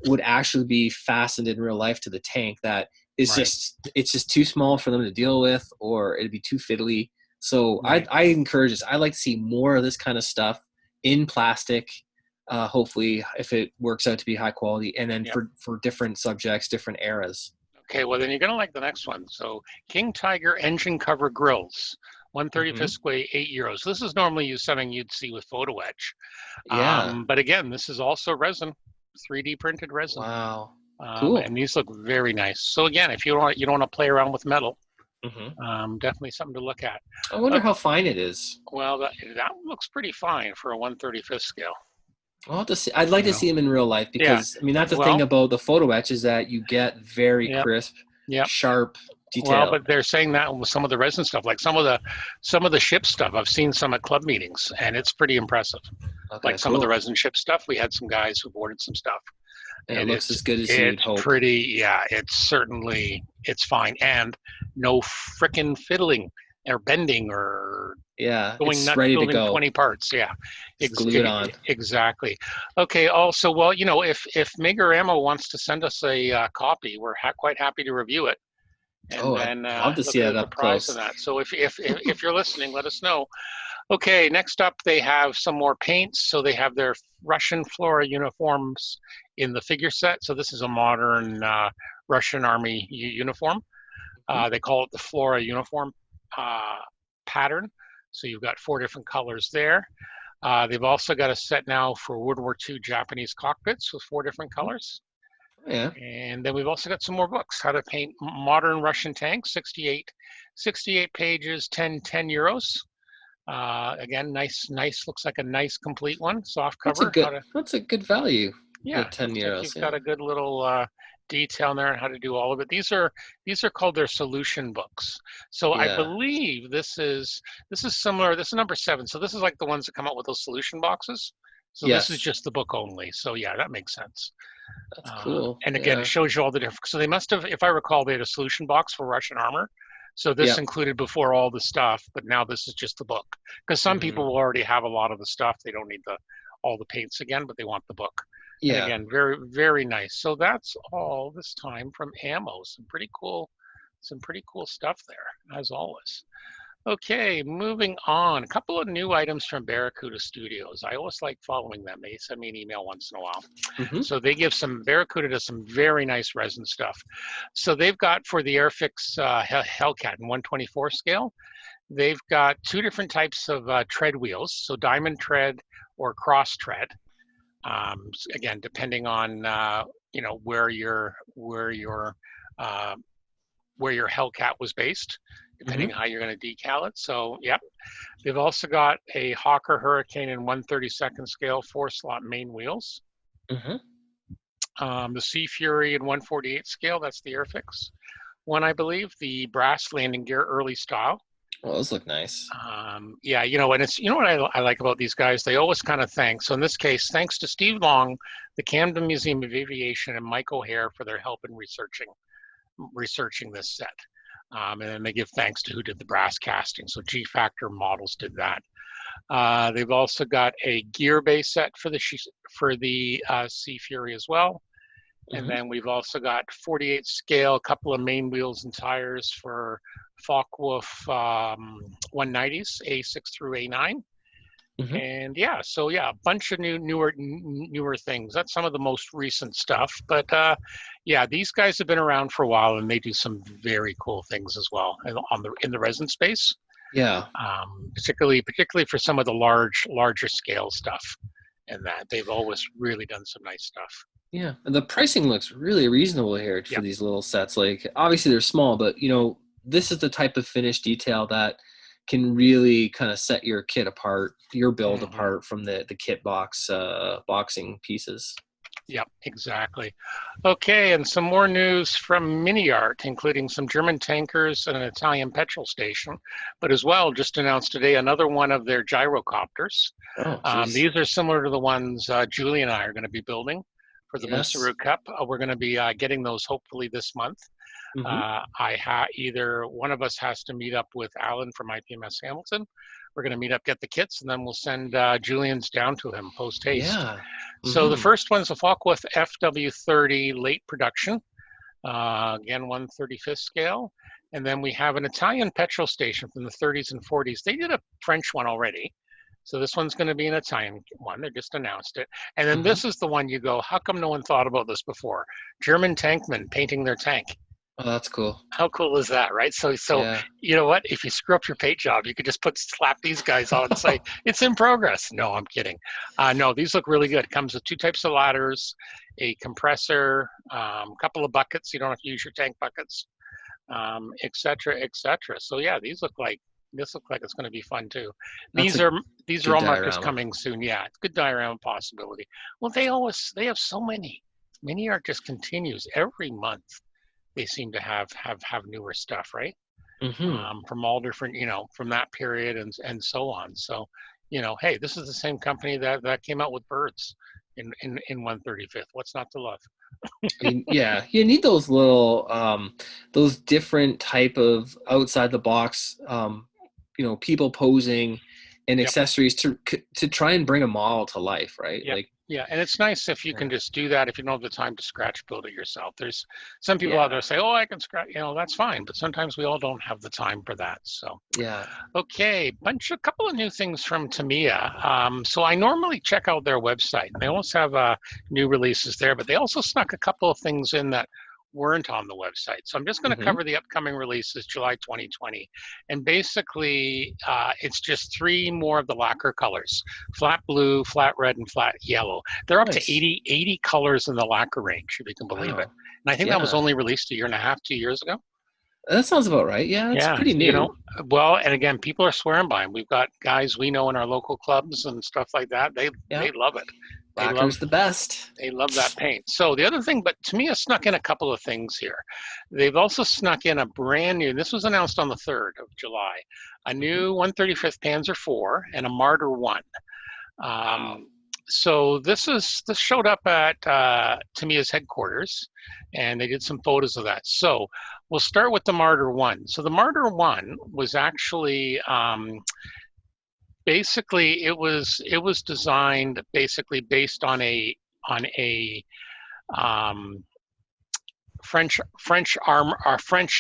B: would actually be fastened in real life to the tank that is just too small for them to deal with, or it'd be too fiddly. So I encourage this. I like to see more of this kind of stuff in plastic. Hopefully, if it works out to be high quality, and then for different subjects, different eras.
A: Okay, well then you're gonna like the next one. So King Tiger engine cover grills, 1/35 square, €8. This is normally something you'd see with photo etch. But again, this is also resin, 3D printed resin.
B: Wow, cool.
A: And these look very nice. So again, if you don't want to play around with metal, definitely something to look at.
B: I wonder how fine it is.
A: Well, that looks pretty fine for a 1/35 scale.
B: I'll have to see. I'd like to see them in real life because I mean that's the thing about the photo etch is that you get very crisp, sharp detail.
A: Well, but they're saying that with some of the resin stuff, like some of the ship stuff. I've seen some at club meetings, and it's pretty impressive.
B: Okay,
A: like some of the resin ship stuff, we had some guys who ordered some stuff.
B: And it looks as good as you'd hope.
A: It's pretty, it's fine, and no frickin' fiddling or bending or going nuts
B: ready to
A: building
B: go.
A: 20 parts.
B: Glue it on.
A: Exactly. Okay. Also, well, if Maker Ammo wants to send us a copy, we're quite happy to review it. And then
B: I'd love to see it up close.
A: That. So if you're listening, let us know. Okay. Next up, they have some more paints. So they have their Russian Flora uniforms in the figure set. So this is a modern Russian Army uniform. They call it the Flora uniform pattern. So you've got 4 different colors there. They've also got a set now for World War II Japanese cockpits with 4 different colors.
B: Yeah.
A: And then we've also got some more books, how to paint modern Russian tanks, 68 pages, €10. Again, nice, looks like a nice complete one, soft cover.
B: That's a good value.
A: Yeah,
B: €10.
A: You've got a good little detail in there on how to do all of it. These are called their solution books. So I believe this is similar. This is number 7. So this is like the ones that come out with those solution boxes. So this is just the book only. So yeah, that makes sense.
B: That's cool.
A: And again, it shows you all the different. So they must have, if I recall, they had a solution box for Russian armor. So this included before all the stuff, but now this is just the book. Because some people will already have a lot of the stuff. They don't need all the paints again, but they want the book. Yeah. And again, very, very nice. So that's all this time from Ammo. Some pretty cool stuff there, as always. Okay, moving on. A couple of new items from Barracuda Studios. I always like following them. They send me an email once in a while. So they give Barracuda does some very nice resin stuff. So they've got for the Airfix Hellcat in 1/24 scale, they've got 2 different types of tread wheels. So diamond tread or cross tread. Again, depending on where your Hellcat was based. depending on how you're going to decal it. So, yep. They've also got a Hawker Hurricane in 1/32 scale, 4-slot main wheels. The Sea Fury in 1/48 scale, that's the Airfix one, I believe. The brass landing gear early style.
B: Oh, those look nice.
A: Yeah, and it's, what I like about these guys, they always kind of thank. So in this case, thanks to Steve Long, the Camden Museum of Aviation, and Mike O'Hare for their help in researching this set. And then they give thanks to who did the brass casting. So G Factor Models did that. They've also got a gear base set for the Sea Fury as well. And then we've also got 48 scale, a couple of main wheels and tires for Focke-Wulf 190s, A6 through A9. And a bunch of newer things. That's some of the most recent stuff. But these guys have been around for a while, and they do some very cool things as well in the resin space.
B: Yeah.
A: Particularly for some of the larger scale stuff, and that they've always really done some nice stuff.
B: Yeah, and the pricing looks really reasonable here for these little sets. Like, obviously they're small, but this is the type of finish detail that can really kind of set your kit apart, your build apart from the kit boxing pieces.
A: Yep, exactly. Okay, and some more news from Mini Art, including some German tankers and an Italian petrol station, but as well, just announced today another one of their gyrocopters.
B: Oh,
A: these are similar to the ones Julie and I are going to be building for the Moosaroo Cup. We're going to be getting those hopefully this month. Either one of us has to meet up with Alan from Ipms Hamilton. We're going to meet up, get the kits, and then we'll send Julian's down to him post haste.
B: Yeah.
A: So the first one's a Focke-Wulf FW30 late production, again 1/35 scale, and then we have an Italian petrol station from the 30s and 40s. They did a French one already, so this one's going to be an Italian one. They just announced it, and then this is the one you go, how come no one thought about this before? German tankmen painting their tank.
B: Oh, that's cool.
A: How cool is that, right? So you know what? If you screw up your paint job, you could just slap these guys on and say, it's in progress. No, I'm kidding. No, these look really good. It comes with 2 types of ladders, a compressor, a couple of buckets. You don't have to use your tank buckets, et cetera, et cetera. So yeah, these look like it's going to be fun too. These are all marked as coming soon. Yeah, it's good diorama possibility. Well, they have so many. Mini Art just continues every month. They seem to have newer stuff, right? From all different, from that period and so on. So, hey, this is the same company that came out with birds in 1/35. What's not to love?
B: Yeah, you need those little, those different type of outside the box, people posing and accessories to try and bring a model to life, right?
A: Yeah, and it's nice if you can just do that if you don't have the time to scratch build it yourself. There's some people out there say, oh, I can scratch, that's fine. But sometimes we all don't have the time for that. So, okay, a couple of new things from Tamiya. So I normally check out their website. They always have new releases there, but they also snuck a couple of things in that weren't on the website. So I'm just going to cover the upcoming releases, July 2020. And basically, it's just 3 more of the lacquer colors, flat blue, flat red, and flat yellow. They're up to 80 colors in the lacquer range, if you can believe it. And I think that was only released 1.5 years, 2 years ago.
B: That sounds about right. Yeah, it's pretty new.
A: Well, and again, people are swearing by them. We've got guys we know in our local clubs and stuff like that. They love it.
B: Lacquer's the best.
A: They love that paint. So the other thing, but Tamiya snuck in a couple of things here. They've also snuck in a brand new, this was announced on the 3rd of July, a new 1/35 Panzer IV and a Marder 1. So this showed up at Tamiya's headquarters, and they did some photos of that. So we'll start with the Marder 1. So the Marder 1 was actually basically it was designed basically based on a French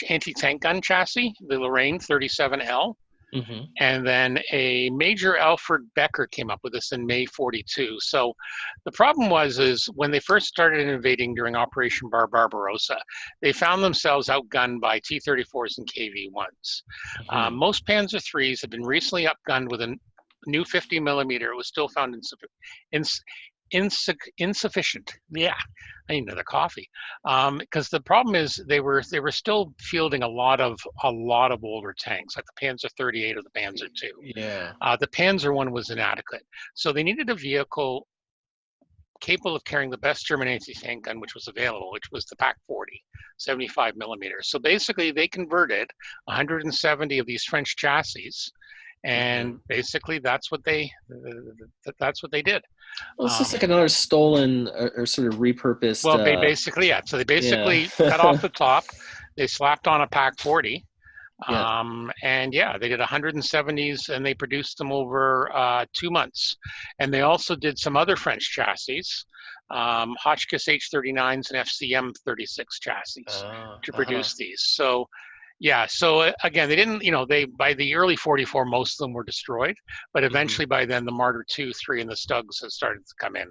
A: anti-tank gun chassis, the Lorraine 37L. And then a Major Alfred Becker came up with this in May 42. So the problem is when they first started invading during Operation Barbarossa, they found themselves outgunned by T-34s and KV-1s. Most Panzer IIIs have been recently outgunned with a new 50 millimeter. It was still found insufficient. Yeah, I need another coffee. Because the problem is they were still fielding a lot of older tanks, like the Panzer 38 or the Panzer 2.
B: Yeah.
A: The Panzer one was inadequate, so they needed a vehicle capable of carrying the best German anti-tank gun which was available, which was the Pak 40, 75 millimeters. So basically, they converted 170 of these French chassis, and basically that's what they did.
B: Well, it's just like another stolen or sort of repurposed.
A: Well, they basically, yeah. So they basically cut off the top. They slapped on a Pak 40.
B: Yeah.
A: And yeah, they did 170s and they produced them over 2 months. And they also did some other French chassis, Hotchkiss H39s and FCM 36 chassis to produce these. So yeah, so again, they didn't, they, by the early 44, most of them were destroyed, but eventually by then the Martyr 2, 3, and the Stugs had started to come in.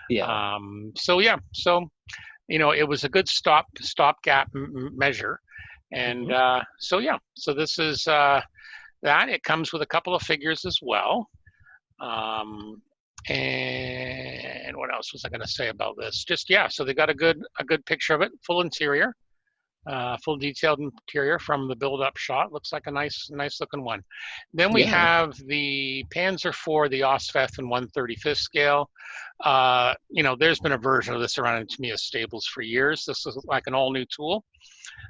B: Yeah.
A: So yeah, so, it was a good stopgap measure. And so yeah, so this is that. It comes with a couple of figures as well. And what else was I going to say about this? Just yeah, so they got a good picture of it, full interior, full detailed interior from the build-up shot. Looks like a nice looking one. Then we have the Panzer IV, the Osfeth in 1/35 scale. There's been a version of this around in Tamiya stables for years. This is like an all-new tool.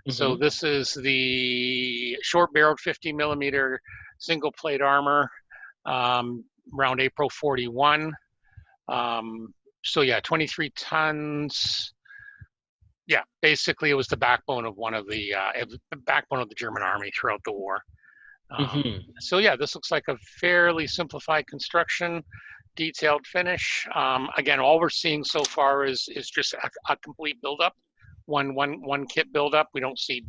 A: So this is the short-barreled 50 millimeter single plate armor, around April 41. So yeah, 23 tons. Yeah, basically it was the backbone of the German army throughout the war. So yeah, this looks like a fairly simplified construction, detailed finish. Again, all we're seeing so far is just a complete buildup, one kit buildup. We don't see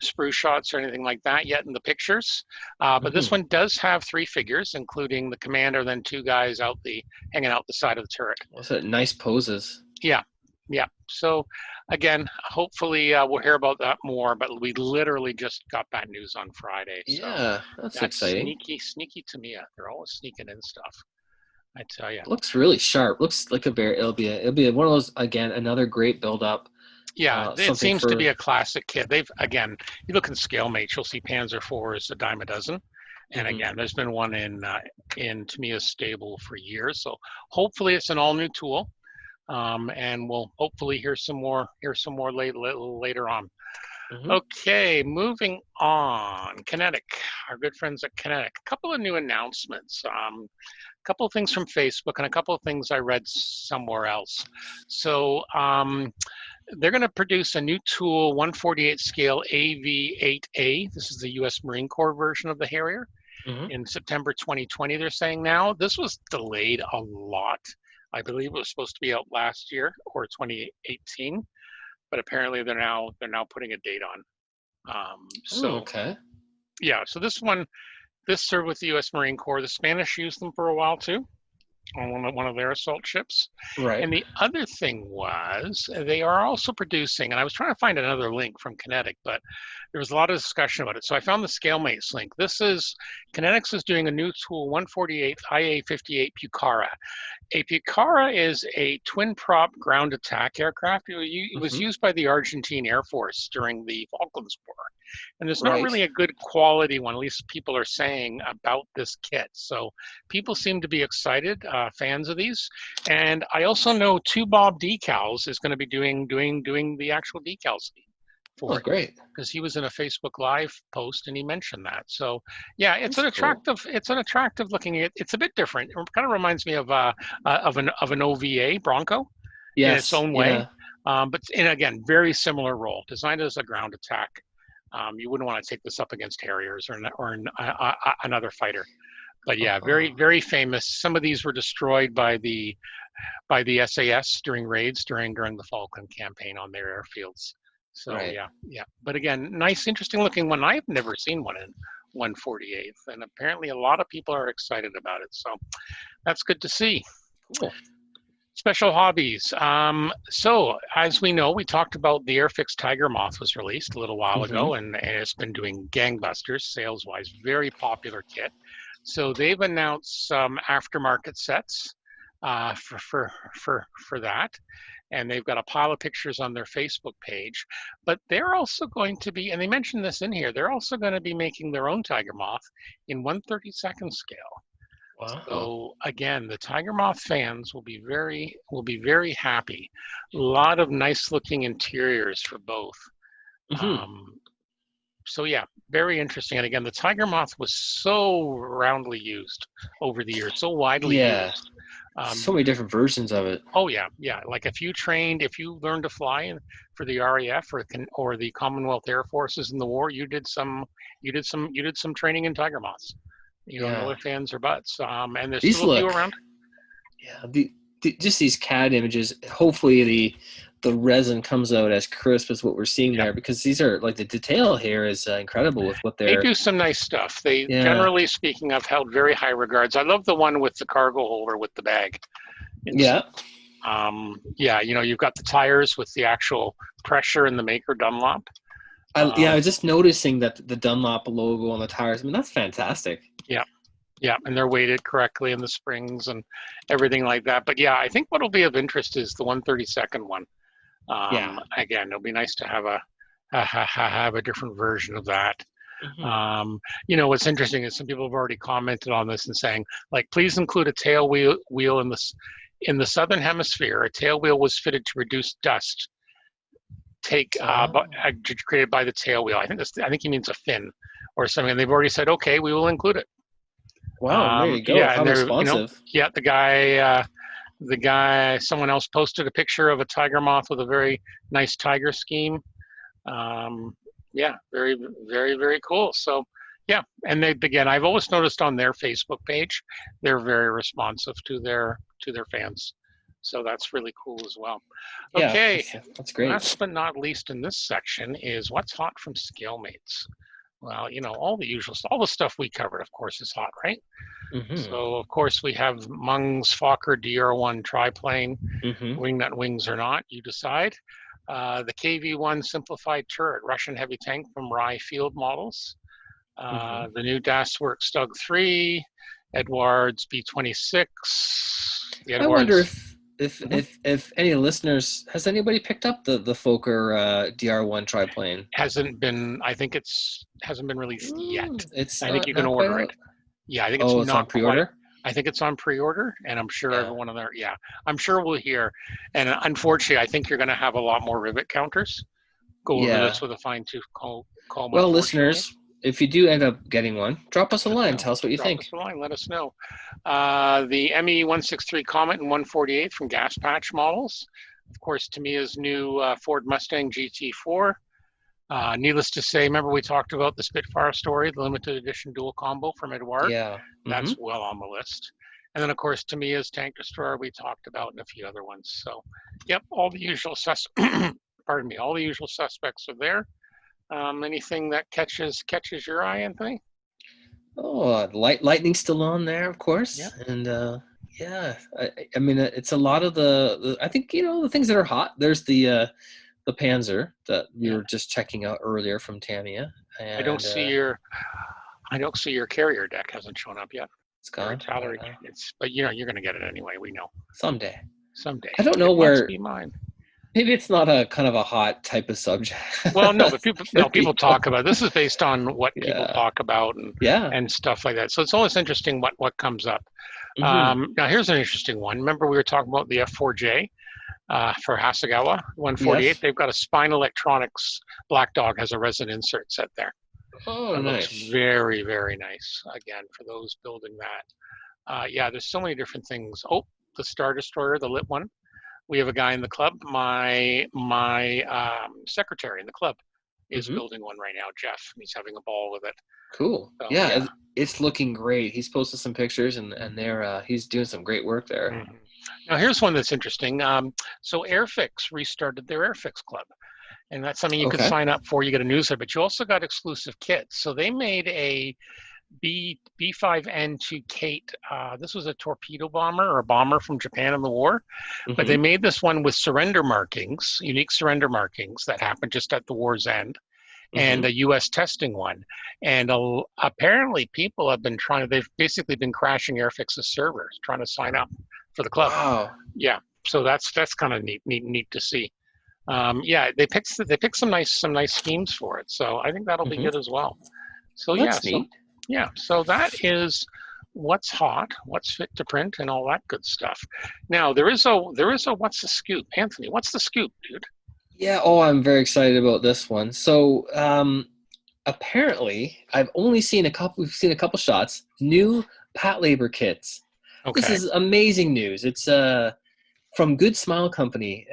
A: sprue shots or anything like that yet in the pictures. But this one does have 3 figures, including the commander, then 2 guys hanging out the side of the turret.
B: What's that? Nice poses.
A: Yeah. So again, hopefully we'll hear about that more, but we literally just got that news on Friday. So
B: yeah, that's exciting.
A: Sneaky Tamiya. They're always sneaking in stuff, I tell you.
B: Looks really sharp. Looks like it'll be one of those, again, another great build up.
A: Yeah, it seems to be a classic kit. You look in scale mates, you'll see Panzer IVs a dime a dozen. And again, there's been one in Tamiya's stable for years. So hopefully it's an all new tool. And we'll hopefully hear some more later on. Okay, moving on. Kinetic, our good friends at Kinetic. A couple of new announcements. A couple of things from Facebook and a couple of things I read somewhere else. So they're going to produce a new tool, 1/48 scale AV8A. This is the U.S. Marine Corps version of the Harrier in September 2020. They're saying now this was delayed a lot. I believe it was supposed to be out last year or 2018, but apparently they're now putting a date on. Yeah, so this served with the U.S. Marine Corps. The Spanish used them for a while too, on one of their assault ships.
B: Right.
A: And the other thing was they are also producing, and I was trying to find another link from Kinetic, but there was a lot of discussion about it. So I found the ScaleMates link. Kinetics is doing a new tool, 1/48 IA-58 Pucara. A Pucara is a twin prop ground attack aircraft. It was used by the Argentine Air Force during the Falklands War. And there's not really a good quality one, at least people are saying, about this kit. So people seem to be excited, fans of these. And I also know 2 Bob Decals is going to be doing the actual decals for it.
B: Great.
A: Because he was in a Facebook Live post and he mentioned that. So yeah, it's an attractive looking. It's a bit different. It kind of reminds me of an OVA Bronco in its own way. But again, very similar role, designed as a ground attack. You wouldn't want to take this up against Harriers or another fighter. But yeah, very, very famous. Some of these were destroyed by the SAS during raids during the Falkland campaign on their airfields. So yeah. But again, nice, interesting looking one. I've never seen one in 1/48, and apparently a lot of people are excited about it. So that's good to see.
B: Cool.
A: Special hobbies. So as we know, we talked about the Airfix Tiger Moth was released a little while ago, and it's been doing gangbusters sales-wise. Very popular kit. So they've announced some aftermarket sets. for that. And they've got a pile of pictures on their Facebook page. But they're also going to be, and they mentioned this in here, they're also going to be making their own Tiger Moth in 1/32 scale.
B: Wow.
A: So again, the Tiger Moth fans will be very happy. A lot of nice looking interiors for both. So yeah, very interesting. And again, the Tiger Moth was so roundly used over the years, so widely used.
B: So many different versions of it.
A: Oh yeah. Like if you learned to fly for the RAF or the Commonwealth Air Forces in the war, you did some training in Tiger Moths. No ifs, ands, or buts. And there's still a few around.
B: Yeah, just these CAD images. Hopefully the resin comes out as crisp as what we're seeing there, because these are like the detail here is incredible with what
A: they do some nice stuff. They generally speaking, I've held very high regards. I love the one with the cargo holder with the bag. You've got the tires with the actual pressure and the maker Dunlop.
B: I was just noticing that the Dunlop logo on the tires. I mean, that's fantastic.
A: Yeah, and they're weighted correctly in the springs and everything like that. But yeah, I think what'll be of interest is the 1/32 one. Again, it'll be nice to have a different version of that. What's interesting is some people have already commented on this and saying, like, please include a tail wheel in the southern hemisphere. A tail wheel was fitted to reduce dust created by the tail wheel. I think he means a fin or something. And they've already said, okay, we will include it.
B: Wow, there you go. How responsive.
A: The guy, someone else posted a picture of a Tiger Moth with a very nice tiger scheme. Very, very, very cool. So, yeah, and I've always noticed on their Facebook page, they're very responsive to their fans. So that's really cool as well. Okay,
B: that's great.
A: Last but not least in this section is what's hot from Scalemates. Well, all the usual, all the stuff we covered, of course, is hot, right? So, of course, we have Mung's Fokker DR1 triplane, wingnut wings or not, you decide. The KV-1 simplified turret, Russian heavy tank from Rye Field Models. The new Das-Works Stug 3, Edwards B-26.
B: I wonder if any listeners, has anybody picked up the Fokker DR1 triplane?
A: Hasn't been released yet. I think you can
B: not
A: order it. Yeah, I think it's
B: it's on pre-order.
A: I think it's on pre-order, and I'm sure everyone on there. Yeah, I'm sure we'll hear. And unfortunately, I think you're going to have a lot more rivet counters. Go over this with a fine-tooth comb.
B: Well, listeners, if you do end up getting one, drop us a line. Tell us what you think.
A: Drop us a line. Let us know. The ME-163 Comet and 148 from Gas Patch Models. Of course, Tamiya's new Ford Mustang GT4. Needless to say, remember we talked about the Spitfire story, the limited edition dual combo from Edouard?
B: Yeah.
A: That's well on the list. And then, of course, Tamiya's Tank Destroyer we talked about and a few other ones. So, yep, all the usual all the usual suspects are there. Anything that catches your eye, Anthony?
B: Oh, Lightning's still on there, of course.
A: Yeah.
B: And, I mean, it's a lot of the I think, the things that are hot. There's the Panzer that we were just checking out earlier from Tamiya. And,
A: I don't see your carrier deck hasn't shown up yet.
B: It's gone.
A: But you're going to get it anyway. We know.
B: Someday.
A: I
B: don't know
A: where. Must be mine.
B: Maybe it's not a kind of a hot type of subject.
A: Well, no, but people talk about it. This is based on what people talk about and stuff like that. So it's always interesting what comes up. Now here's an interesting one. Remember we were talking about the F4J for Hasegawa 148. Yes. They've got a Spine Electronics Black Dog has a resin insert set there.
B: Oh, nice.
A: Looks very, very nice. Again, for those building that. There's so many different things. Oh, the Star Destroyer, the lit one. We have a guy in the club. My secretary in the club is building one right now, Jeff. He's having a ball with it.
B: Cool. So, it's looking great. He's posted some pictures, and he's doing some great work there.
A: Now, here's one that's interesting. So Airfix restarted their Airfix club. And that's something you can sign up for. You get a newsletter, but you also got exclusive kits. So they made a B5N2 Kate. This was a torpedo bomber or a bomber from Japan in the war. But they made this one with surrender markings, unique surrender markings that happened just at the war's end, and a U.S. testing one. And apparently people have been they've basically been crashing Airfix's servers, trying to sign up for the club.
B: Wow.
A: Yeah, so that's kind of neat to see. Yeah, they picked some nice schemes for it, so I think that'll be good as well. So
B: Well,
A: yeah,
B: that's neat.
A: so that is what's hot, what's fit to print, and all that good stuff. Now there is a what's the scoop, Anthony? What's the scoop, dude?
B: Yeah. Oh, I'm very excited about this one. So, apparently, we've seen a couple shots. New Pat Labor kits. This
A: Okay.
B: is amazing news. It's from Good Smile Company,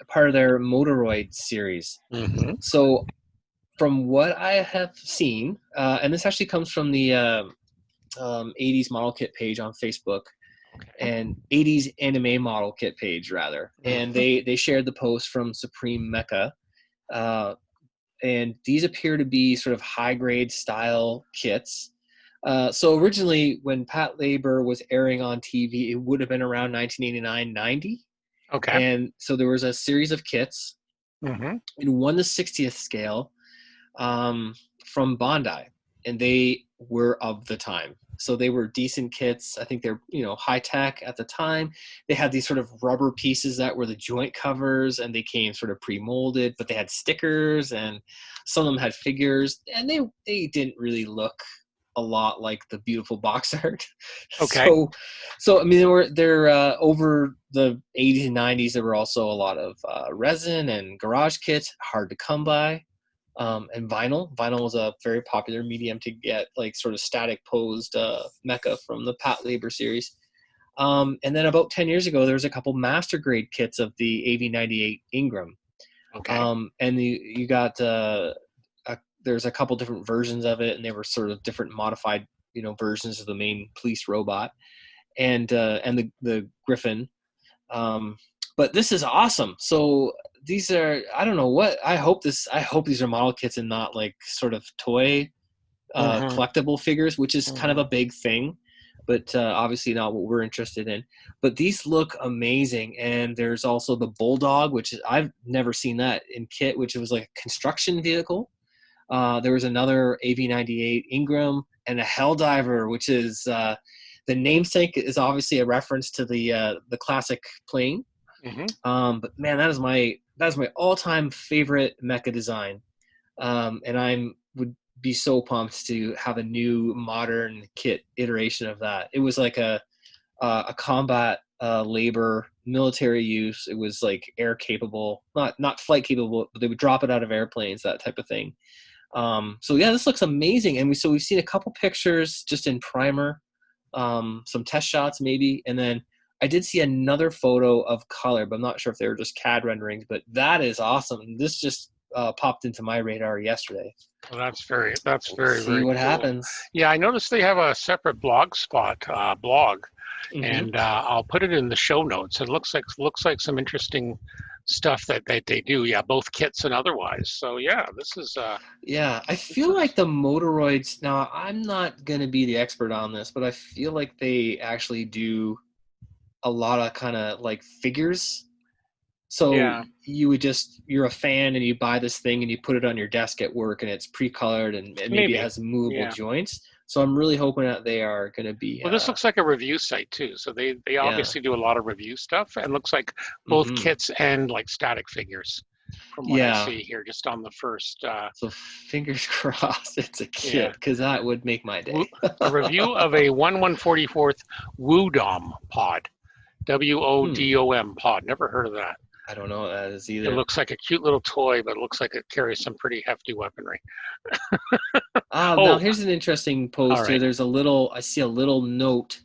B: part of their Motoroid series.
A: Mm-hmm.
B: So, from what I have seen, and this actually comes from the 80s model kit page on Facebook,
A: Okay.
B: and 80s anime model kit page rather, and they shared the post from Supreme Mecha, and these appear to be sort of high grade style kits. So originally, when Pat Labor was airing on TV, it would have been around 1989-90,
A: Okay.
B: and so there was a series of kits
A: Mm-hmm.
B: in 1/60th scale from Bandai, and they were of the time. So they were decent kits. I think they're high tech at the time. They had these sort of rubber pieces that were the joint covers, and they came sort of pre-molded, but they had stickers, and some of them had figures, and they didn't really look a lot like the beautiful box art.
A: Okay.
B: So I mean, they're over the 80s and 90s. There were also a lot of resin and garage kits, hard to come by. And vinyl. Vinyl was a very popular medium to get like sort of static posed mecha from the Pat Labor series. And then about 10 years ago, there was a couple master grade kits of the AV98 Ingram.
A: Okay.
B: And you got there's a couple different versions of it, and they were sort of different modified versions of the main police robot and the Griffin. But this is awesome. So these are, I don't know what, I hope these are model kits and not like sort of toy collectible figures, which is kind of a big thing, but obviously not what we're interested in. But these look amazing. And there's also the Bulldog, which I've never seen that in kit, which was like a construction vehicle. There was another AV98 Ingram and a Helldiver, which is the namesake is obviously a reference to the classic plane. But man, that is my all-time favorite mecha design, and I would be so pumped to have a new modern kit iteration of that. It was like a combat labor military use. It was like air capable, not flight capable, but they would drop it out of airplanes, that type of thing. So yeah, this looks amazing, and we've seen a couple pictures just in primer, some test shots maybe, and then I did see another photo of color, but I'm not sure if they were just CAD renderings. But that is awesome. This just popped into my radar yesterday.
A: Well, that's very
B: See what
A: cool.
B: happens.
A: Yeah, I noticed they have a separate blog,
B: Mm-hmm.
A: and I'll put it in the show notes. It looks like some interesting stuff that they do. Yeah, both kits and otherwise. So yeah, this is.
B: Yeah, I feel like the Motoroids. Now, I'm not gonna be the expert on this, but I feel like they actually do a lot of kind of like figures. So
A: Yeah.
B: you're a fan and you buy this thing and you put it on your desk at work, and it's pre-colored and maybe it has movable joints. So I'm really hoping that they are going to be.
A: Well, this looks like a review site too. So they obviously do a lot of review stuff, and looks like both kits and like static figures, from what I see here, just on the first.
B: So fingers crossed it's a kit, because that would make my day.
A: A review of a 1/144th Woodom pod, WODOM pod. Never heard of that.
B: I don't know what that is either.
A: It looks like a cute little toy, but it looks like it carries some pretty hefty weaponry.
B: Now here's an interesting post here. There's I see a little note.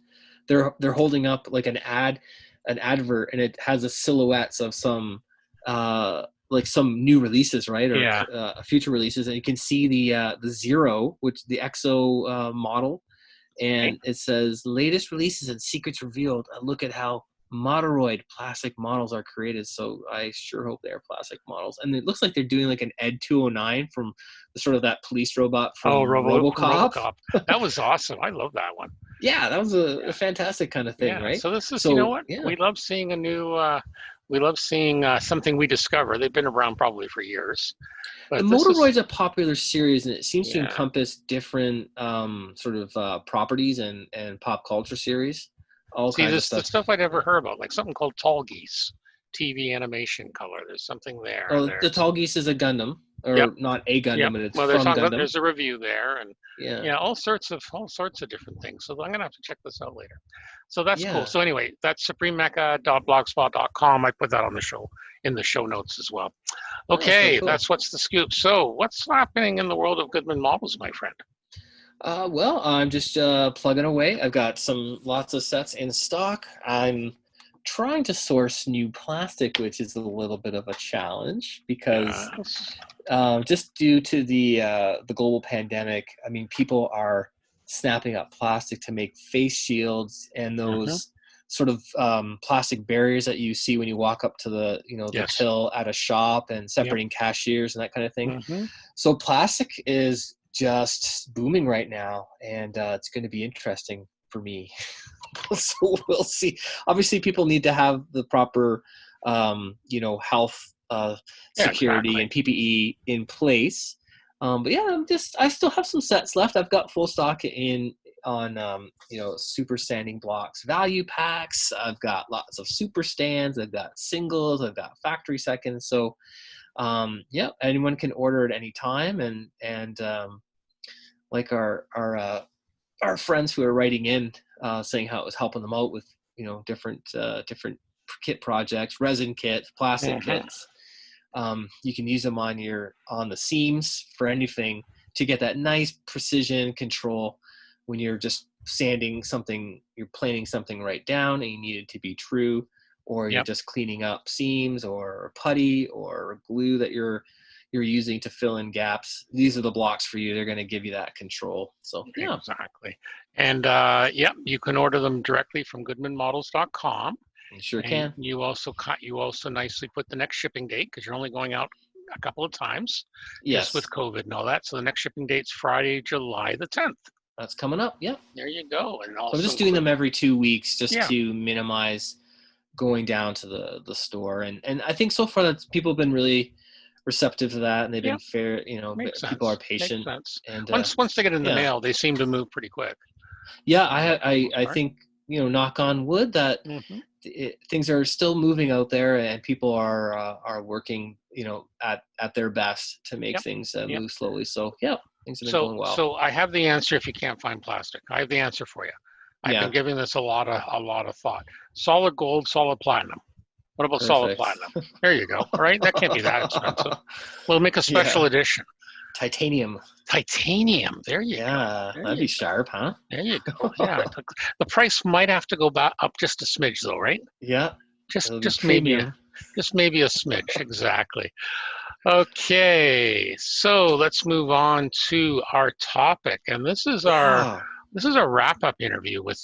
B: They're holding up like an advert, and it has the silhouettes of some like some new releases, right? Or future releases, and you can see the Zero, which the EXO model, and it says latest releases and secrets revealed. Look at how Motoroid plastic models are created. So I sure hope they are plastic models. And it looks like they're doing like an Ed 209 from sort of that police robot from RoboCop.
A: That was awesome. I love that one.
B: Yeah, that was a fantastic kind of thing, right?
A: So this is, you know what? Yeah. We love seeing a new. We love seeing something we discover. They've been around probably for years. But the
B: Motoroid's a popular series, and it seems to encompass different sort of properties and pop culture series. all
A: See,
B: kinds of
A: this the
B: stuff.
A: stuff I never heard about, like something called Tall Geese, TV animation color. There's something there.
B: Oh, the
A: There's
B: Tall Geese is a Gundam,
A: Yep,
B: or not a
A: yep.
B: Gundam, but it's
A: Well, they're
B: from
A: talking about
B: Gundam.
A: there's a review there, and
B: Yeah,
A: yeah, all sorts of different things. So I'm gonna have to check this out later. So that's cool.
B: yeah.
A: So anyway, that's suprememecha.blogspot.com. I put that on the show in the show notes as well.
B: Oh, that's very
A: Okay,
B: cool.
A: that's what's the scoop. So what's happening in the world of Goodman models, my friend?
B: Well, I'm just plugging away. I've got lots of sets in stock. I'm trying to source new plastic, which is a little bit of a challenge because
A: Yes.
B: just due to the global pandemic, I mean, people are snapping up plastic to make face shields and
A: Mm-hmm.
B: those sort of plastic barriers that you see when you walk up to the the
A: Yes.
B: till at a shop and
A: Yep.
B: separating cashiers and that kind of thing.
A: Mm-hmm.
B: So plastic is just booming right now, and it's going to be interesting for me. So we'll see. Obviously, people need to have the proper, health,
A: Yeah,
B: security,
A: exactly.
B: and PPE in place. But yeah, I still have some sets left. I've got full stock on super standing blocks, value packs. I've got lots of super stands. I've got singles. I've got factory seconds. So yeah, anyone can order at any time, and like our friends who are writing in saying how it was helping them out with different kit projects, resin kits, plastic
A: Mm-hmm.
B: kits. You can use them on the seams for anything to get that nice precision control when you're just sanding something, you're planing something right down and you need it to be true, or you're
A: Yep.
B: just cleaning up seams or putty or glue that you're using to fill in gaps. These are the blocks for you. They're going to give you that control. So yeah,
A: Exactly. And yep, you can order them directly from goodmanmodels.com.
B: you sure
A: And
B: can.
A: you also nicely put the next shipping date because you're only going out a couple of times just with
B: Yes,
A: COVID and all that. So the next shipping date's Friday, July the 10th.
B: that's coming up. Yeah.
A: There you go. And
B: So I'm
A: also
B: just doing
A: include,
B: them every 2 weeks just
A: yeah,
B: to minimize going down to the store. And I think so far that people have been really receptive to that, and they've
A: yeah,
B: been fair.
A: makes
B: People are
A: sense. Makes
B: patient,
A: sense.
B: and
A: Once they get in the
B: yeah,
A: mail, they seem to move pretty quick
B: yeah.
A: for the
B: I
A: most
B: I
A: part.
B: think knock on wood that
A: Hmm.
B: things are still moving out there, and people are working at their best to make
A: Yep.
B: things
A: Yep.
B: move slowly. So yeah, things have been
A: So
B: going well.
A: so I have the answer if you can't find plastic. I have the answer for you. I've been
B: Yeah,
A: giving this a lot of thought. Solid gold, solid platinum. What about solid
B: perfect.
A: platinum? There you go. Right? That can't be that expensive. We'll make a special
B: Yeah,
A: edition.
B: titanium.
A: Titanium. There you go.
B: Yeah,
A: There
B: that'd
A: you
B: be
A: go.
B: sharp, huh?
A: There you go. Yeah. The price might have to go back up just a smidge though, right?
B: Yeah,
A: Just
B: it'll be
A: just maybe
B: premium.
A: just maybe a smidge. Exactly. Okay. So let's move on to our topic. And
B: Yeah.
A: this is our wrap-up interview with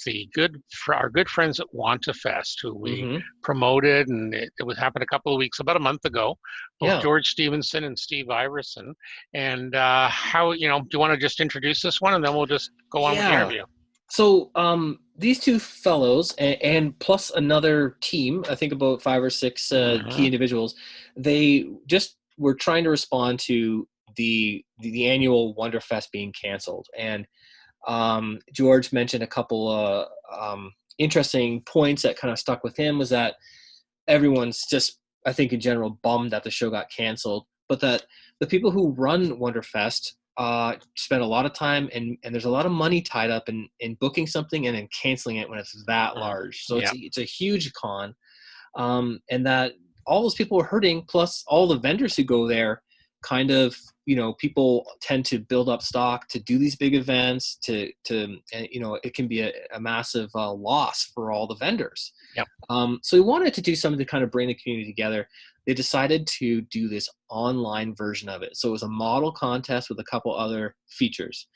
A: our good friends at WantaFest, who we
B: Mm-hmm.
A: promoted, and it was happened about a month ago. Both
B: Yeah.
A: George Stevenson and Steve Iverson. And how do you want to just introduce this one, and then we'll just go on with the
B: Yeah.
A: interview?
B: So these two fellows and plus another team, I think about 5 or 6 key
A: Hmm.
B: individuals, they just were trying to respond to the annual Wonderfest being canceled. And George mentioned a couple interesting points that kind of stuck with him was that everyone's just, I think in general, bummed that the show got canceled, but that the people who run Wonderfest spend a lot of time and there's a lot of money tied up in booking something and then canceling it when it's that large. So
A: Yeah.
B: it's a huge con, and that all those people are hurting. Plus, all the vendors who go there, kind of, people tend to build up stock to do these big events. It can be a massive loss for all the vendors.
A: Yep.
B: So we wanted to do something to kind of bring the community together. They decided to do this online version of it. So it was a model contest with a couple other features.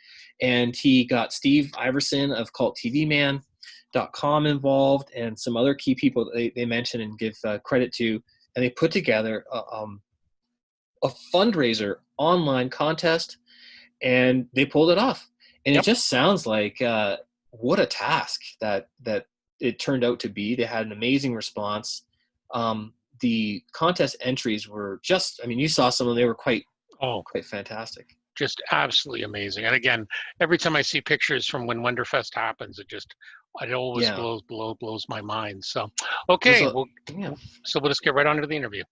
B: And he got Steve Iverson of CultTVMan.com involved and some other key people that they mentioned and give credit to. And they put together a fundraiser online contest, and they pulled it off. And it
A: Yep.
B: just sounds like what a task that it turned out to be. They had an amazing response. The contest entries were just, I mean, you saw some of them, they were quite
A: Oh,
B: fantastic.
A: just absolutely amazing. And again, every time I see pictures from when Wonderfest happens, it just it always
B: Yeah.
A: blows my mind. So,
B: There's
A: okay,
B: a, yeah.
A: so we'll just get right on to the interview.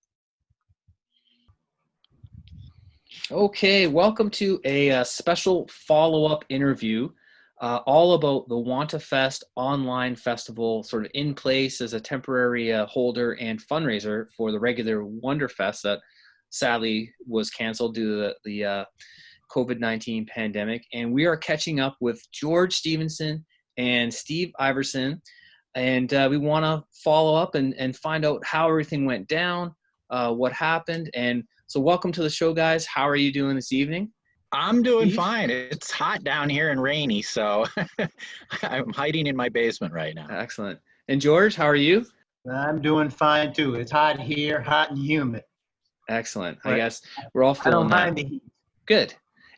B: Okay, welcome to a special follow-up interview all about the WantaFest online festival, sort of in place as a temporary holder and fundraiser for the regular Wonderfest that sadly was canceled due to the COVID-19 pandemic. And we are catching up with George Stevenson and Steve Iverson. And we want to follow up and find out how everything went down, what happened. And so welcome to the show, guys. How are you doing this evening?
C: I'm doing
B: Steve?
C: fine. It's hot down here and rainy, so I'm hiding in my basement right now.
B: Excellent. And George, how are you?
D: I'm doing fine too. It's hot here, hot and humid.
B: Excellent. I
D: Right.
B: guess we're all
D: I
B: feeling
D: don't
B: that.
D: mind the heat.
B: Good.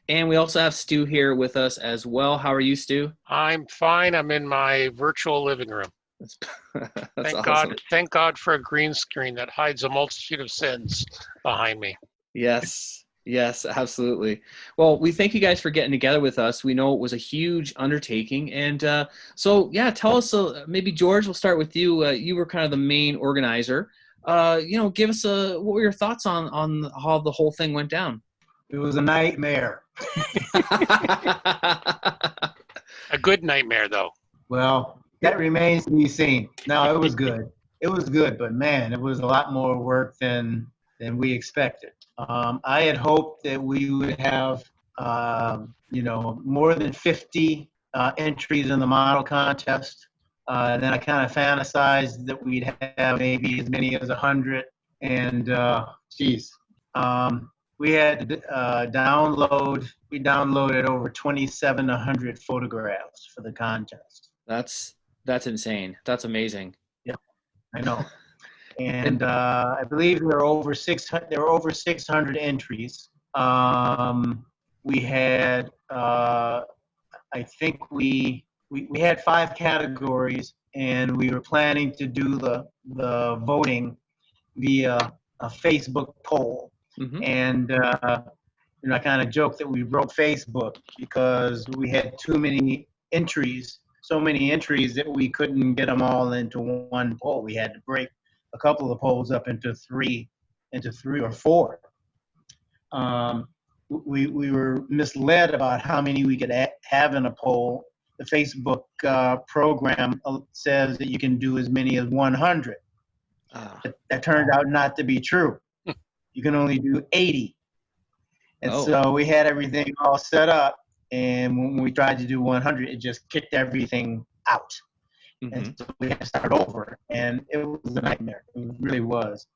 B: And we also have Stu here with us as well. How are you, Stu?
A: I'm fine. I'm in my virtual living room.
B: That's
A: Thank
B: awesome.
A: God. Thank God for a green screen that hides a multitude of sins behind me.
B: Yes, absolutely. Well, we thank you guys for getting together with us. We know it was a huge undertaking. And so, yeah, tell us, maybe George, we'll start with you. You were kind of the main organizer. Give us what were your thoughts on how the whole thing went down?
D: It was a nightmare.
A: A good nightmare, though.
D: Well, that remains to be seen. No, it was good. It was good, but man, it was a lot more work than we expected. I had hoped that we would have, more than 50 entries in the model contest. Then I kind of fantasized that we'd have maybe as many as 100. And we had to we downloaded over 2,700 photographs for the contest.
B: That's insane. That's amazing.
D: Yeah, I know. And I believe there were over 600. There were over 600 entries. We had, I think we had 5 categories, and we were planning to do the voting via a Facebook poll.
B: Mm-hmm.
D: And I kind of joked that we broke Facebook because we had too many entries, so many entries that we couldn't get them all into one poll. We had to break a couple of polls up into three or four. We were misled about how many we could have in a poll. The Facebook program says that you can do as many as 100. That turned out not to be true. You can only do 80. And so we had everything all set up, and when we tried to do 100, it just kicked everything out. Mm-hmm. And so we had to start over, and it was a nightmare. It really was.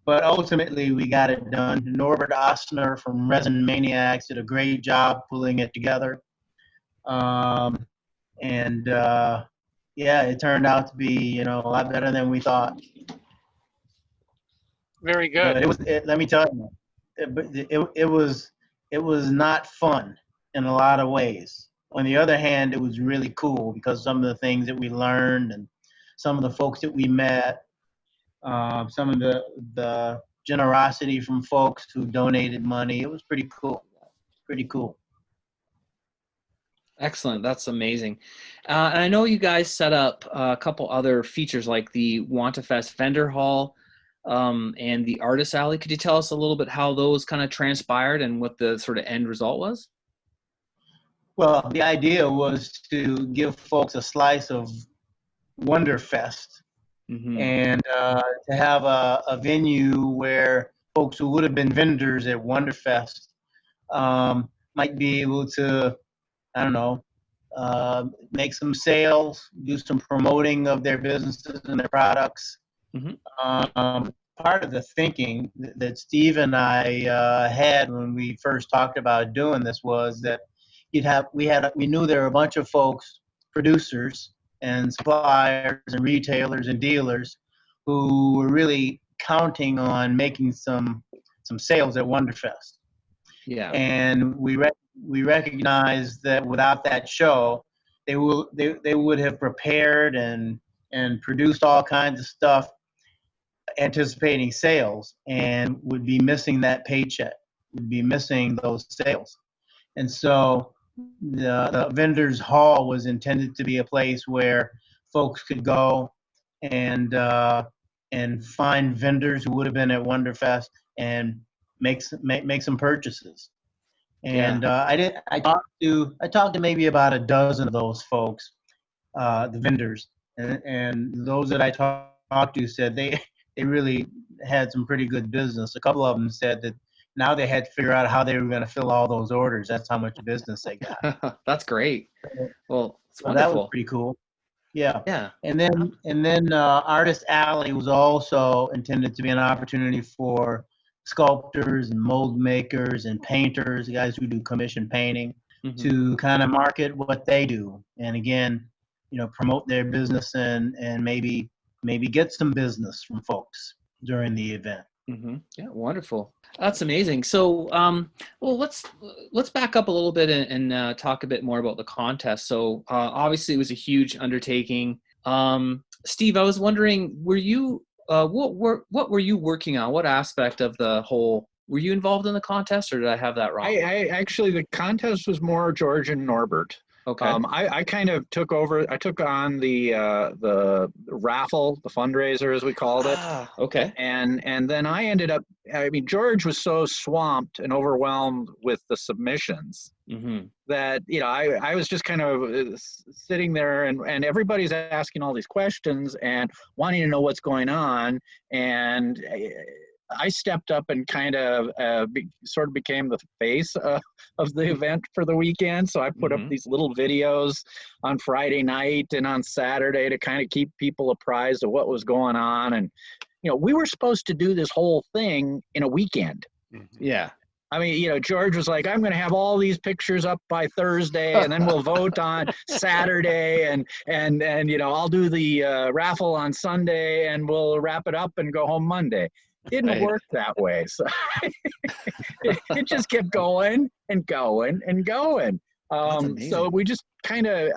D: But ultimately, we got it done. Norbert Ostner from Resin Maniacs did a great job pulling it together. It turned out to be, a lot better than we thought.
A: Very good.
D: But let me tell you, it was not fun in a lot of ways. On the other hand, it was really cool because some of the things that we learned and some of the folks that we met, some of the generosity from folks who donated money, it was pretty cool. Pretty cool.
B: Excellent. That's amazing. And I know you guys set up a couple other features like the WantaFest vendor hall and the artist alley. Could you tell us a little bit how those kind of transpired and what the sort of end result was?
D: Well, the idea was to give folks a slice of Wonderfest. Mm-hmm. And to have a venue where folks who would have been vendors at Wonderfest might be able to, make some sales, do some promoting of their businesses and their products. Mm-hmm. Part of the thinking that Steve and I had when we first talked about doing this was that we knew there were a bunch of folks, producers and suppliers and retailers and dealers who were really counting on making some sales at Wonderfest. Yeah. And we recognized that without that show, they would have prepared and produced all kinds of stuff anticipating sales and would be missing that paycheck, would be missing those sales. And so the vendors hall was intended to be a place where folks could go and find vendors who would have been at Wonderfest and make some purchases. And I talked to maybe about a dozen of those folks, the vendors, and those that I talked to said they really had some pretty good business. A couple of them said that now they had to figure out how they were going to fill all those orders. That's how much business they got.
B: That's great. Well, it's
D: So
B: wonderful.
D: that was pretty cool. Yeah.
B: Yeah.
D: And then Artist Alley was also intended to be an opportunity for sculptors and mold makers and painters, guys who do commission painting, to kind of market what they do. And again, promote their business and maybe get some business from folks during the event.
B: Yeah, wonderful. That's amazing. So, well, let's back up a little bit and talk a bit more about the contest. So, obviously, it was a huge undertaking. Steve, I was wondering, were you what were you working on? What aspect of the whole? Were you involved in the contest, or did I have that wrong?
C: I actually, the contest was more George and Norbert.
B: Okay.
C: I kind of took over. I took on the raffle, the fundraiser as we called it.
B: Okay.
C: And then I ended up. I mean, George was so swamped and overwhelmed with the submissions that I was just kind of sitting there, and everybody's asking all these questions and wanting to know what's going on, and I stepped up and kind of sort of became the face of the event for the weekend. So I put up these little videos on Friday night and on Saturday to kind of keep people apprised of what was going on. And, we were supposed to do this whole thing in a weekend.
B: Yeah.
C: I mean, George was like, I'm going to have all these pictures up by Thursday, and then we'll vote on Saturday, and I'll do the raffle on Sunday, and we'll wrap it up and go home Monday. Didn't work that way. So it just kept going and going and going. So we just kind of,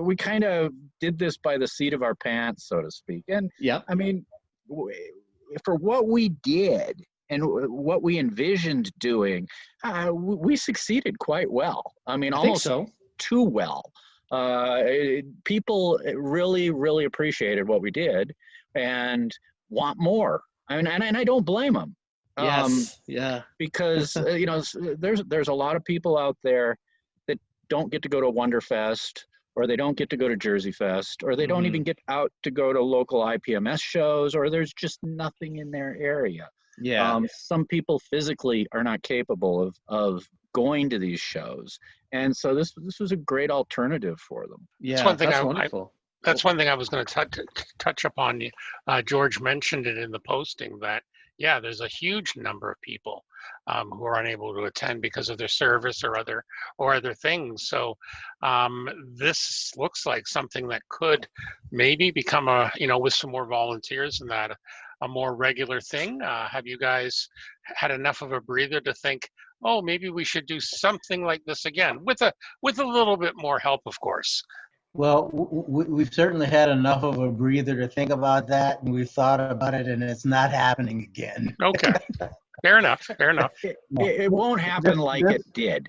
C: we kind of did this by the seat of our pants, so to speak. And I mean, for what we did and what we envisioned doing, we succeeded quite well. I mean, almost too well. People really, really appreciated what we did and want more. I mean, and I don't blame them. Because there's a lot of people out there that don't get to go to Wonderfest, or they don't get to go to Jersey Fest, or they don't even get out to go to local IPMS shows, or there's just nothing in their area. Some people physically are not capable of going to these shows, and so this was a great alternative for them.
A: That's one thing.
B: That's wonderful.
A: That's one thing I was going to touch upon. George mentioned it in the posting that, there's a huge number of people who are unable to attend because of their service or other things. So this looks like something that could maybe become with some more volunteers and that a more regular thing. Have you guys had enough of a breather to think, oh, maybe we should do something like this again with a little bit more help, of course?
D: Well, we've certainly had enough of a breather to think about that, and we've thought about it, and it's not happening again.
A: Okay, fair enough.
C: It won't happen like it did.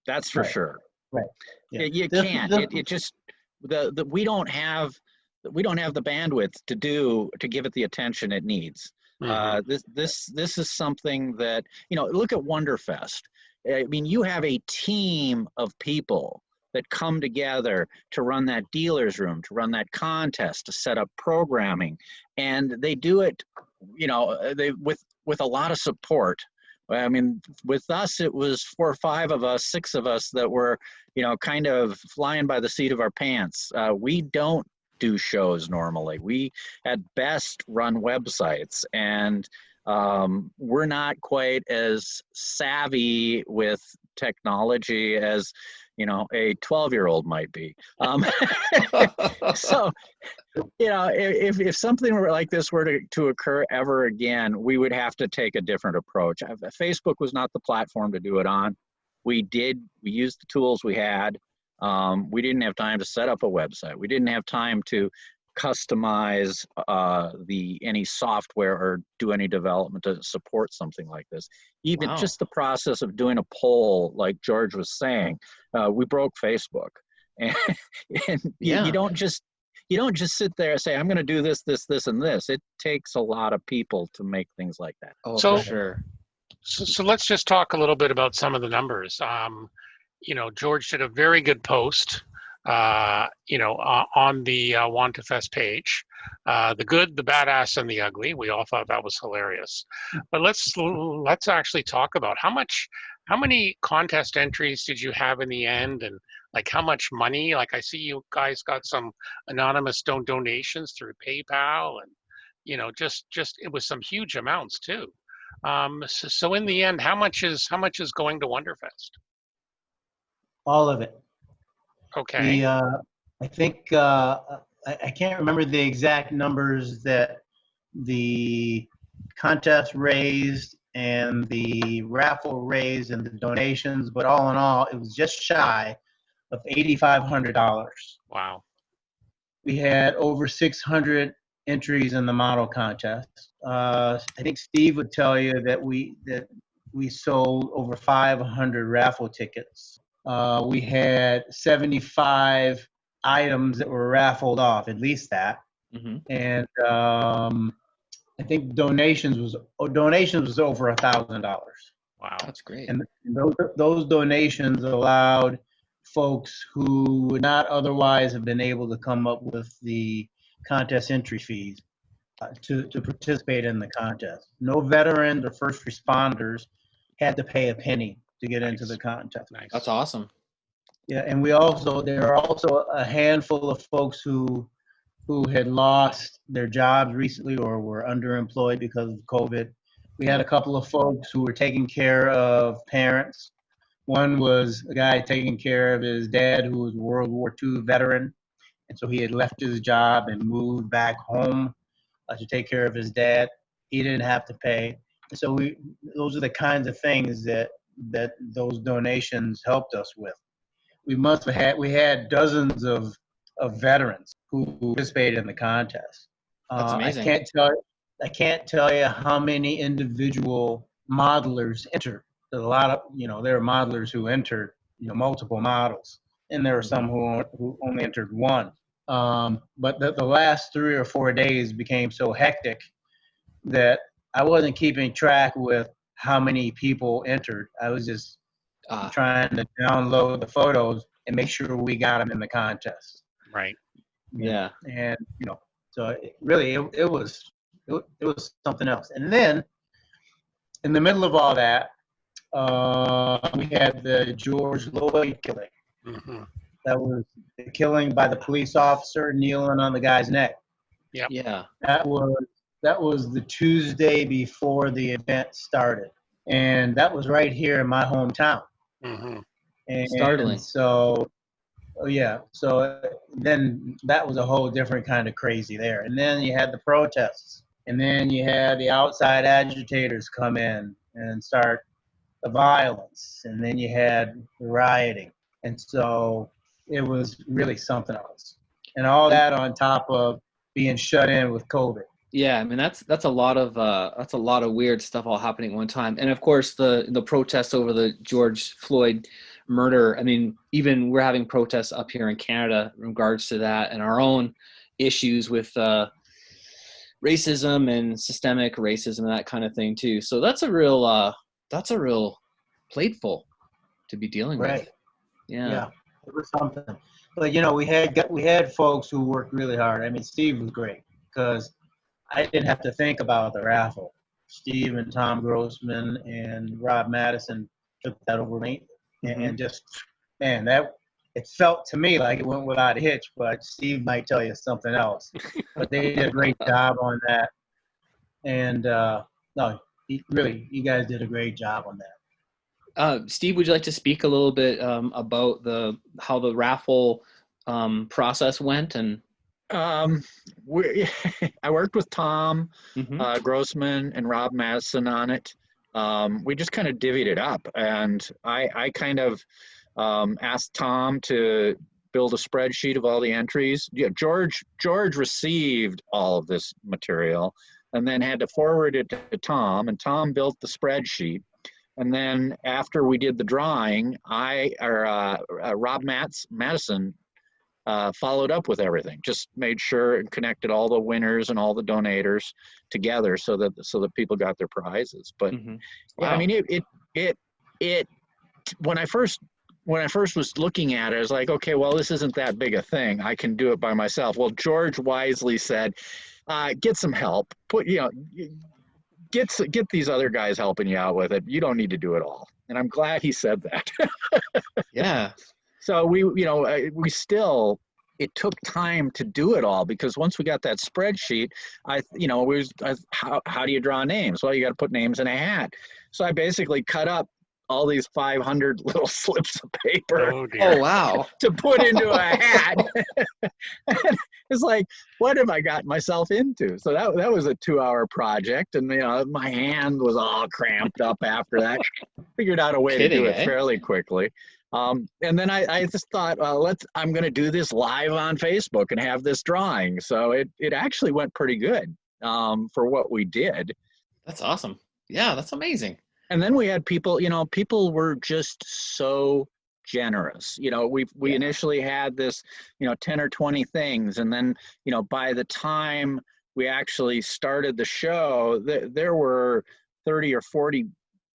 C: That's for sure.
D: Right.
C: Yeah. You can't. It just we don't have the bandwidth to give it the attention it needs. This is something that look at Wonderfest. I mean, you have a team of people that come together to run that dealer's room, to run that contest, to set up programming, and they do it, with a lot of support. I mean, with us, it was 4 or 5 of us, 6 of us that were, kind of flying by the seat of our pants. We don't do shows normally. We at best run websites, and we're not quite as savvy with technology as a 12-year-old might be. So, if something like this were to occur ever again, we would have to take a different approach. Facebook was not the platform to do it on. We used the tools we had. We didn't have time to set up a website. We didn't have time to customize any software or do any development to support something like this. Even just the process of doing a poll, like George was saying, we broke Facebook, and, you don't just sit there and say, I'm going to do this, this, this, and this. It takes a lot of people to make things like that.
B: Oh,
A: So-
B: for sure.
A: So let's just talk a little bit about some of the numbers. George did a very good post, on the Want to Fest page. The good, the badass, and the ugly. We all thought that was hilarious. But let's actually talk about how many contest entries did you have in the end, and like how much money? Like I see you guys got some anonymous donations through PayPal, and just it was some huge amounts too. So in the end, how much is going to Wonderfest?
D: All of it.
A: Okay.
D: I think I can't remember the exact numbers that the contest raised and the raffle raised and the donations, but all in all, it was just shy of $8,500.
A: Wow.
D: We had over 600 entries in the model contest. I think Steve would tell you that we sold over 500 raffle tickets. We had 75 items that were raffled off, at least that.
B: Mm-hmm.
D: And I think donations was over $1,000.
A: Wow.
B: That's great.
D: And those donations allowed folks who would not otherwise have been able to come up with the contest entry fees to participate in the contest. No veterans or first responders had to pay a penny to get into the contest.
A: Nice.
B: That's awesome.
D: Yeah, and there are also a handful of folks who had lost their jobs recently or were underemployed because of COVID. We had a couple of folks who were taking care of parents. One was a guy taking care of his dad who was a World War II veteran. And so he had left his job and moved back home to take care of his dad. He didn't have to pay. And so those are the kinds of things that those donations helped us with. We had dozens of veterans who participated in the contest.
B: That's amazing.
D: I can't tell you how many individual modelers entered. There's a lot of, there are modelers who entered, multiple models, and there were some who only entered one. But the last 3 or 4 days became so hectic that I wasn't keeping track with how many people entered. I was just trying to download the photos and make sure we got them in the contest.
A: Right.
B: Yeah.
D: And so it was something else. And then in the middle of all that, we had the George Lloyd killing.
A: Mm-hmm.
D: That was the killing by the police officer kneeling on the guy's neck.
A: Yep.
B: Yeah.
D: That was the Tuesday before the event started, and that was right here in my hometown.
A: Mm-hmm.
D: And
B: Startling.
D: So, so then that was a whole different kind of crazy there. And then you had the protests, and then you had the outside agitators come in and start the violence, and then you had the rioting, and so it was really something else. And all that on top of being shut in with COVID.
B: Yeah, I mean that's a lot of weird stuff all happening at one time, and of course the protests over the George Floyd murder. I mean, even we're having protests up here in Canada in regards to that, and our own issues with racism and systemic racism and that kind of thing too. So that's a real plateful to be dealing
D: Right.
B: with. Yeah,
D: it was something. But we had folks who worked really hard. I mean, Steve was great because I didn't have to think about the raffle. Steve and Tom Grossman and Rob Madison took that over me, and just, man, it felt to me like it went without a hitch. But Steve might tell you something else. But they did a great job on that, and you guys did a great job on that.
B: Steve, would you like to speak a little bit about how the raffle process went? And
C: I worked with Tom Grossman and Rob Madison on it. We just kind of divvied it up, and I kind of asked Tom to build a spreadsheet of all the entries. Yeah, George received all of this material and then had to forward it to Tom, and Tom built the spreadsheet. And then after we did the drawing, Rob Madison followed up with everything, just made sure and connected all the winners and all the donators together so that people got their prizes. But
B: Wow.
C: I mean, it when I first was looking at it, I was like, okay, well, this isn't that big a thing. I can do it by myself. Well, George wisely said, get some help. Get these other guys helping you out with it. You don't need to do it all. And I'm glad he said that.
B: Yeah.
C: So it took time to do it all, because once we got that spreadsheet, how do you draw names? Well, you got to put names in a hat. So I basically cut up all these 500 little slips of paper
B: Oh, wow.
C: to put into a hat. It's like, what have I got myself into? So that was a 2-hour project, and my hand was all cramped up after that. Figured out a way to do it fairly quickly. And then I just thought, well, I'm going to do this live on Facebook and have this drawing. So it actually went pretty good for what we did.
B: That's awesome. Yeah, that's amazing.
C: And then we had people were just so generous. We initially had this, 10 or 20 things. And then, by the time we actually started the show, there were 30 or 40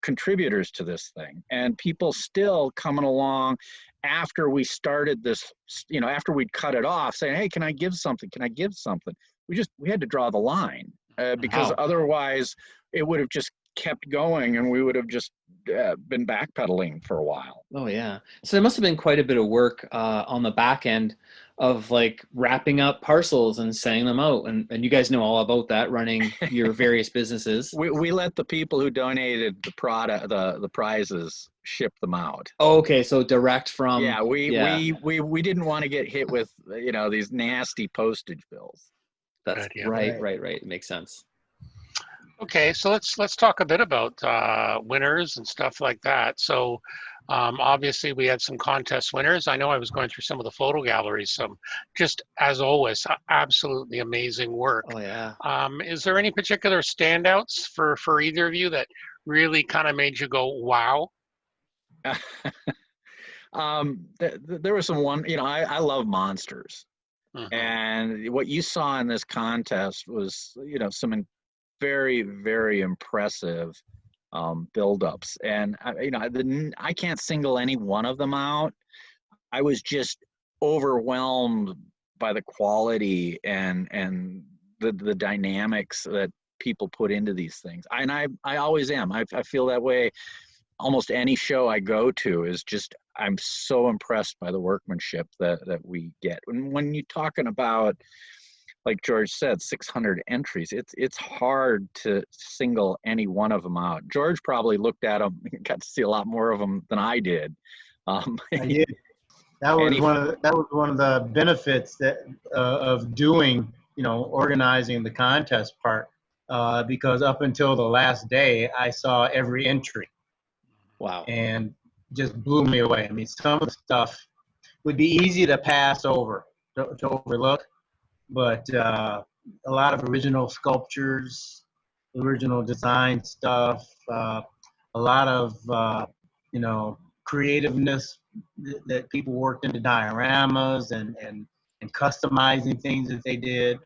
C: contributors to this thing, and people still coming along after we started this, after we'd cut it off, saying, hey, can I give something? We had to draw the line because otherwise it would have just kept going, and we would have just been backpedaling for a while.
B: Oh yeah. So there must have been quite a bit of work on the back end of like wrapping up parcels and sending them out, and you guys know all about that, running your various businesses.
C: We let the people who donated the product, the prizes, ship them out.
B: Oh, okay, so direct from.
C: Yeah, we didn't want to get hit with these nasty postage bills.
B: That's right. It makes sense.
A: Okay, so let's talk a bit about winners and stuff like that. So obviously we had some contest winners. I know I was going through some of the photo galleries. Some, just as always, absolutely amazing work.
B: Oh yeah.
A: Is there any particular standouts for either of you that really kind of made you go, wow?
C: There was I love monsters. And what you saw in this contest was, some very, very impressive buildups. And I can't single any one of them out. I was just overwhelmed by the quality and the dynamics that people put into these things. And I always am. I feel that way. Almost any show I go to is just, I'm so impressed by the workmanship that we get. And when you're talking about, like George said, 600 entries, it's hard to single any one of them out. George probably looked at them, got to see a lot more of them than I did.
D: I did. That was one of the benefits of doing, organizing the contest part, because up until the last day, I saw every entry.
B: Wow.
D: And just blew me away. I mean, some of the stuff would be easy to pass over, to overlook, but a lot of original sculptures, original design stuff, a lot of, creativeness that people worked into dioramas and customizing things that they did.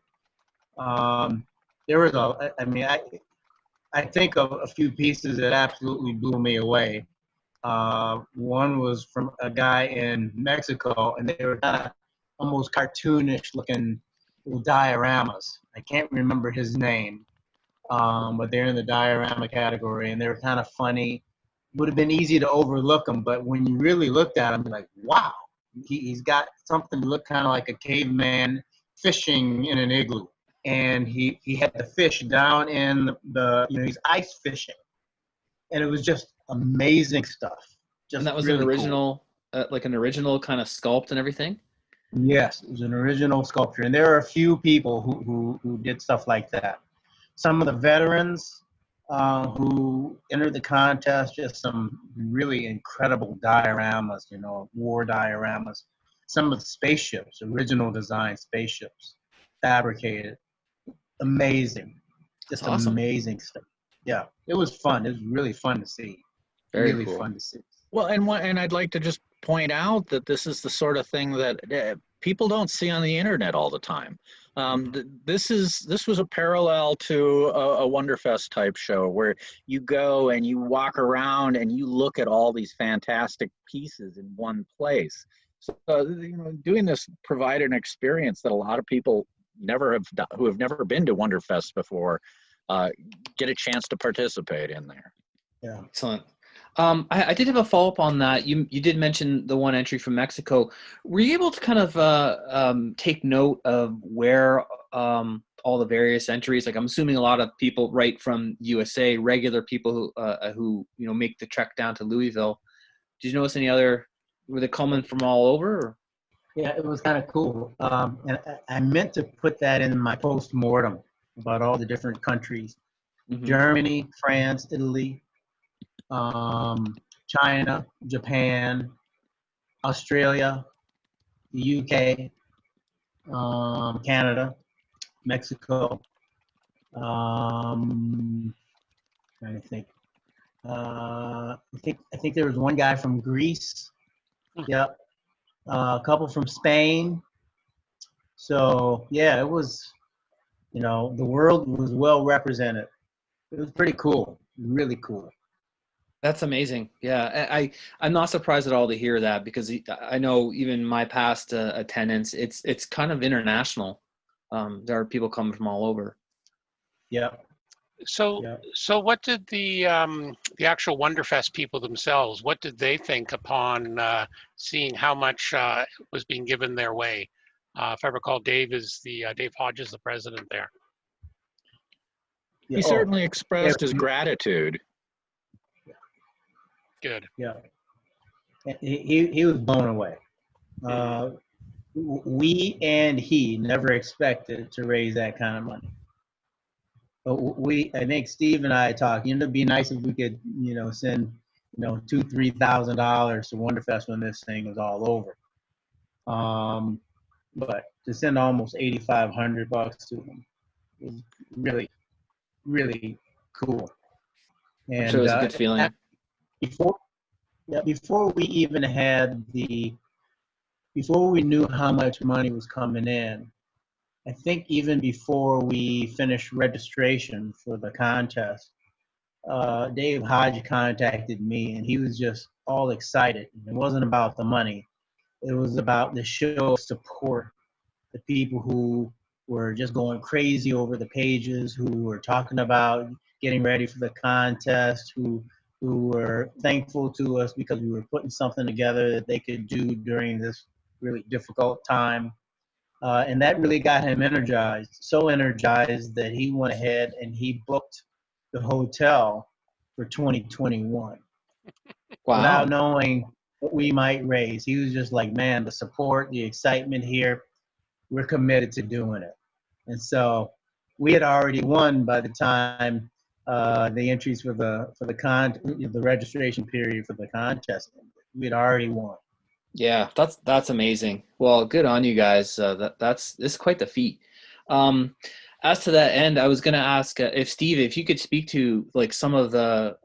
D: There was I think of a few pieces that absolutely blew me away. One was from a guy in Mexico, and they were kind of almost cartoonish looking dioramas. I can't remember his name, but they're in the diorama category, and they were kind of funny. Would have been easy to overlook them, but when you really looked at them, you're like, wow, he's got something to look kind of like a caveman fishing in an igloo. And he had the fish down in he's ice fishing. And it was just amazing stuff.
B: And that was really an original, cool. Like an original kind of sculpt and everything?
D: Yes, it was an original sculpture. And there are a few people who did stuff like that. Some of the veterans who entered the contest, just some really incredible dioramas, war dioramas. some of the spaceships, original design spaceships, fabricated. Amazing. Just
B: That's awesome.
D: amazing stuff. Yeah, it was fun. It was really fun to see.
B: Very
D: really
B: cool.
D: fun to see.
C: Well, and I'd like to just point out that this is the sort of thing that people don't see on the internet all the time. This was a parallel to a Wonderfest type show where you go and you walk around and you look at all these fantastic pieces in one place. So doing this provided an experience that a lot of people who have never been to Wonderfest before get a chance to participate in there.
D: Yeah.
B: Excellent. I did have a follow-up on that. You did mention the one entry from Mexico. Were you able to kind of take note of where all the various entries? Like, I'm assuming a lot of people right from USA, regular people who make the trek down to Louisville. Did you notice any other? Were they coming from all over? Or?
D: Yeah, it was kind of cool. And I meant to put that in my post-mortem about all the different countries.
B: Mm-hmm.
D: Germany, France, Italy, China, Japan, Australia, the UK, Canada, Mexico. Trying to think. I think there was one guy from Greece. Yep. A couple from Spain. So yeah, it was. The world was well represented. It was pretty cool. Really cool.
B: That's amazing. Yeah, I'm not surprised at all to hear that, because I know even my past attendance, it's kind of international. There are people coming from all over.
D: Yeah.
A: So what did the actual Wonderfest people themselves, what did they think upon seeing how much was being given their way? If I recall, Dave Hodges, the president there.
C: He certainly expressed his gratitude.
A: Good.
D: Yeah. He was blown away. We and he never expected to raise that kind of money. But I think Steve and I talked, it'd be nice if we could, send, $2,000-$3,000 to Wonderfest when this thing is all over. But to send almost $8,500 to them was really, really cool. And
B: I'm sure it was a good feeling.
D: Before we even before we knew how much money was coming in, I think even before we finished registration for the contest, Dave Hodge contacted me, and he was just all excited. It wasn't about the money. It was about the show of support, the people who were just going crazy over the pages, who were talking about getting ready for the contest, who were thankful to us because we were putting something together that they could do during this really difficult time. And that really got him energized, so energized that he went ahead and he booked the hotel for 2021.
B: Wow.
D: Without knowing what we might raise. He was just like, man, the support, the excitement here, we're committed to doing it. And so we had already won by the time the entries for the registration period for the contest. We had already won.
B: Yeah, that's amazing. Well, good on you guys. This is quite the feat. As to that end, I was going to ask if you could speak to like some of the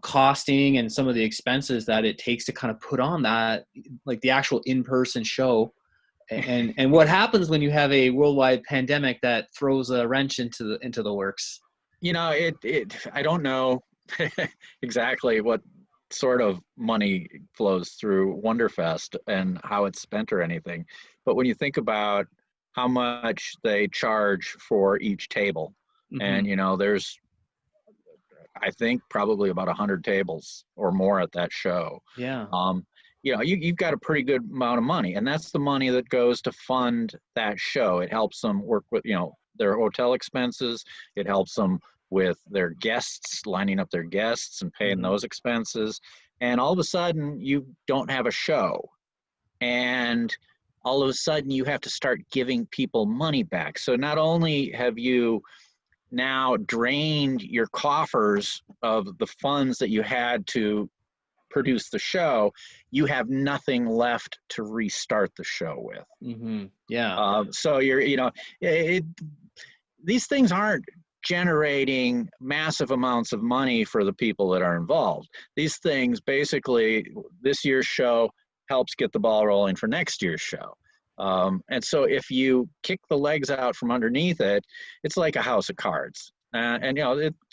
B: costing and some of the expenses that it takes to kind of put on that, like the actual in-person show, and what happens when you have a worldwide pandemic that throws a wrench into the works.
C: I don't know exactly what sort of money flows through Wonderfest and how it's spent or anything. But when you think about how much they charge for each table, and there's, I think, probably about 100 tables or more at that show.
B: Yeah.
C: You've got a pretty good amount of money, and that's the money that goes to fund that show. It helps them work with, their hotel expenses. It helps them with their guests, lining up their guests and paying those expenses. And all of a sudden you don't have a show, and all of a sudden you have to start giving people money back. So not only have you now drained your coffers of the funds that you had to produce the show, you have nothing left to restart the show with.
B: Yeah.
C: So these things aren't generating massive amounts of money for the people that are involved. These things, basically, this year's show helps get the ball rolling for next year's show. And so if you kick the legs out from underneath it, it's like a house of cards. And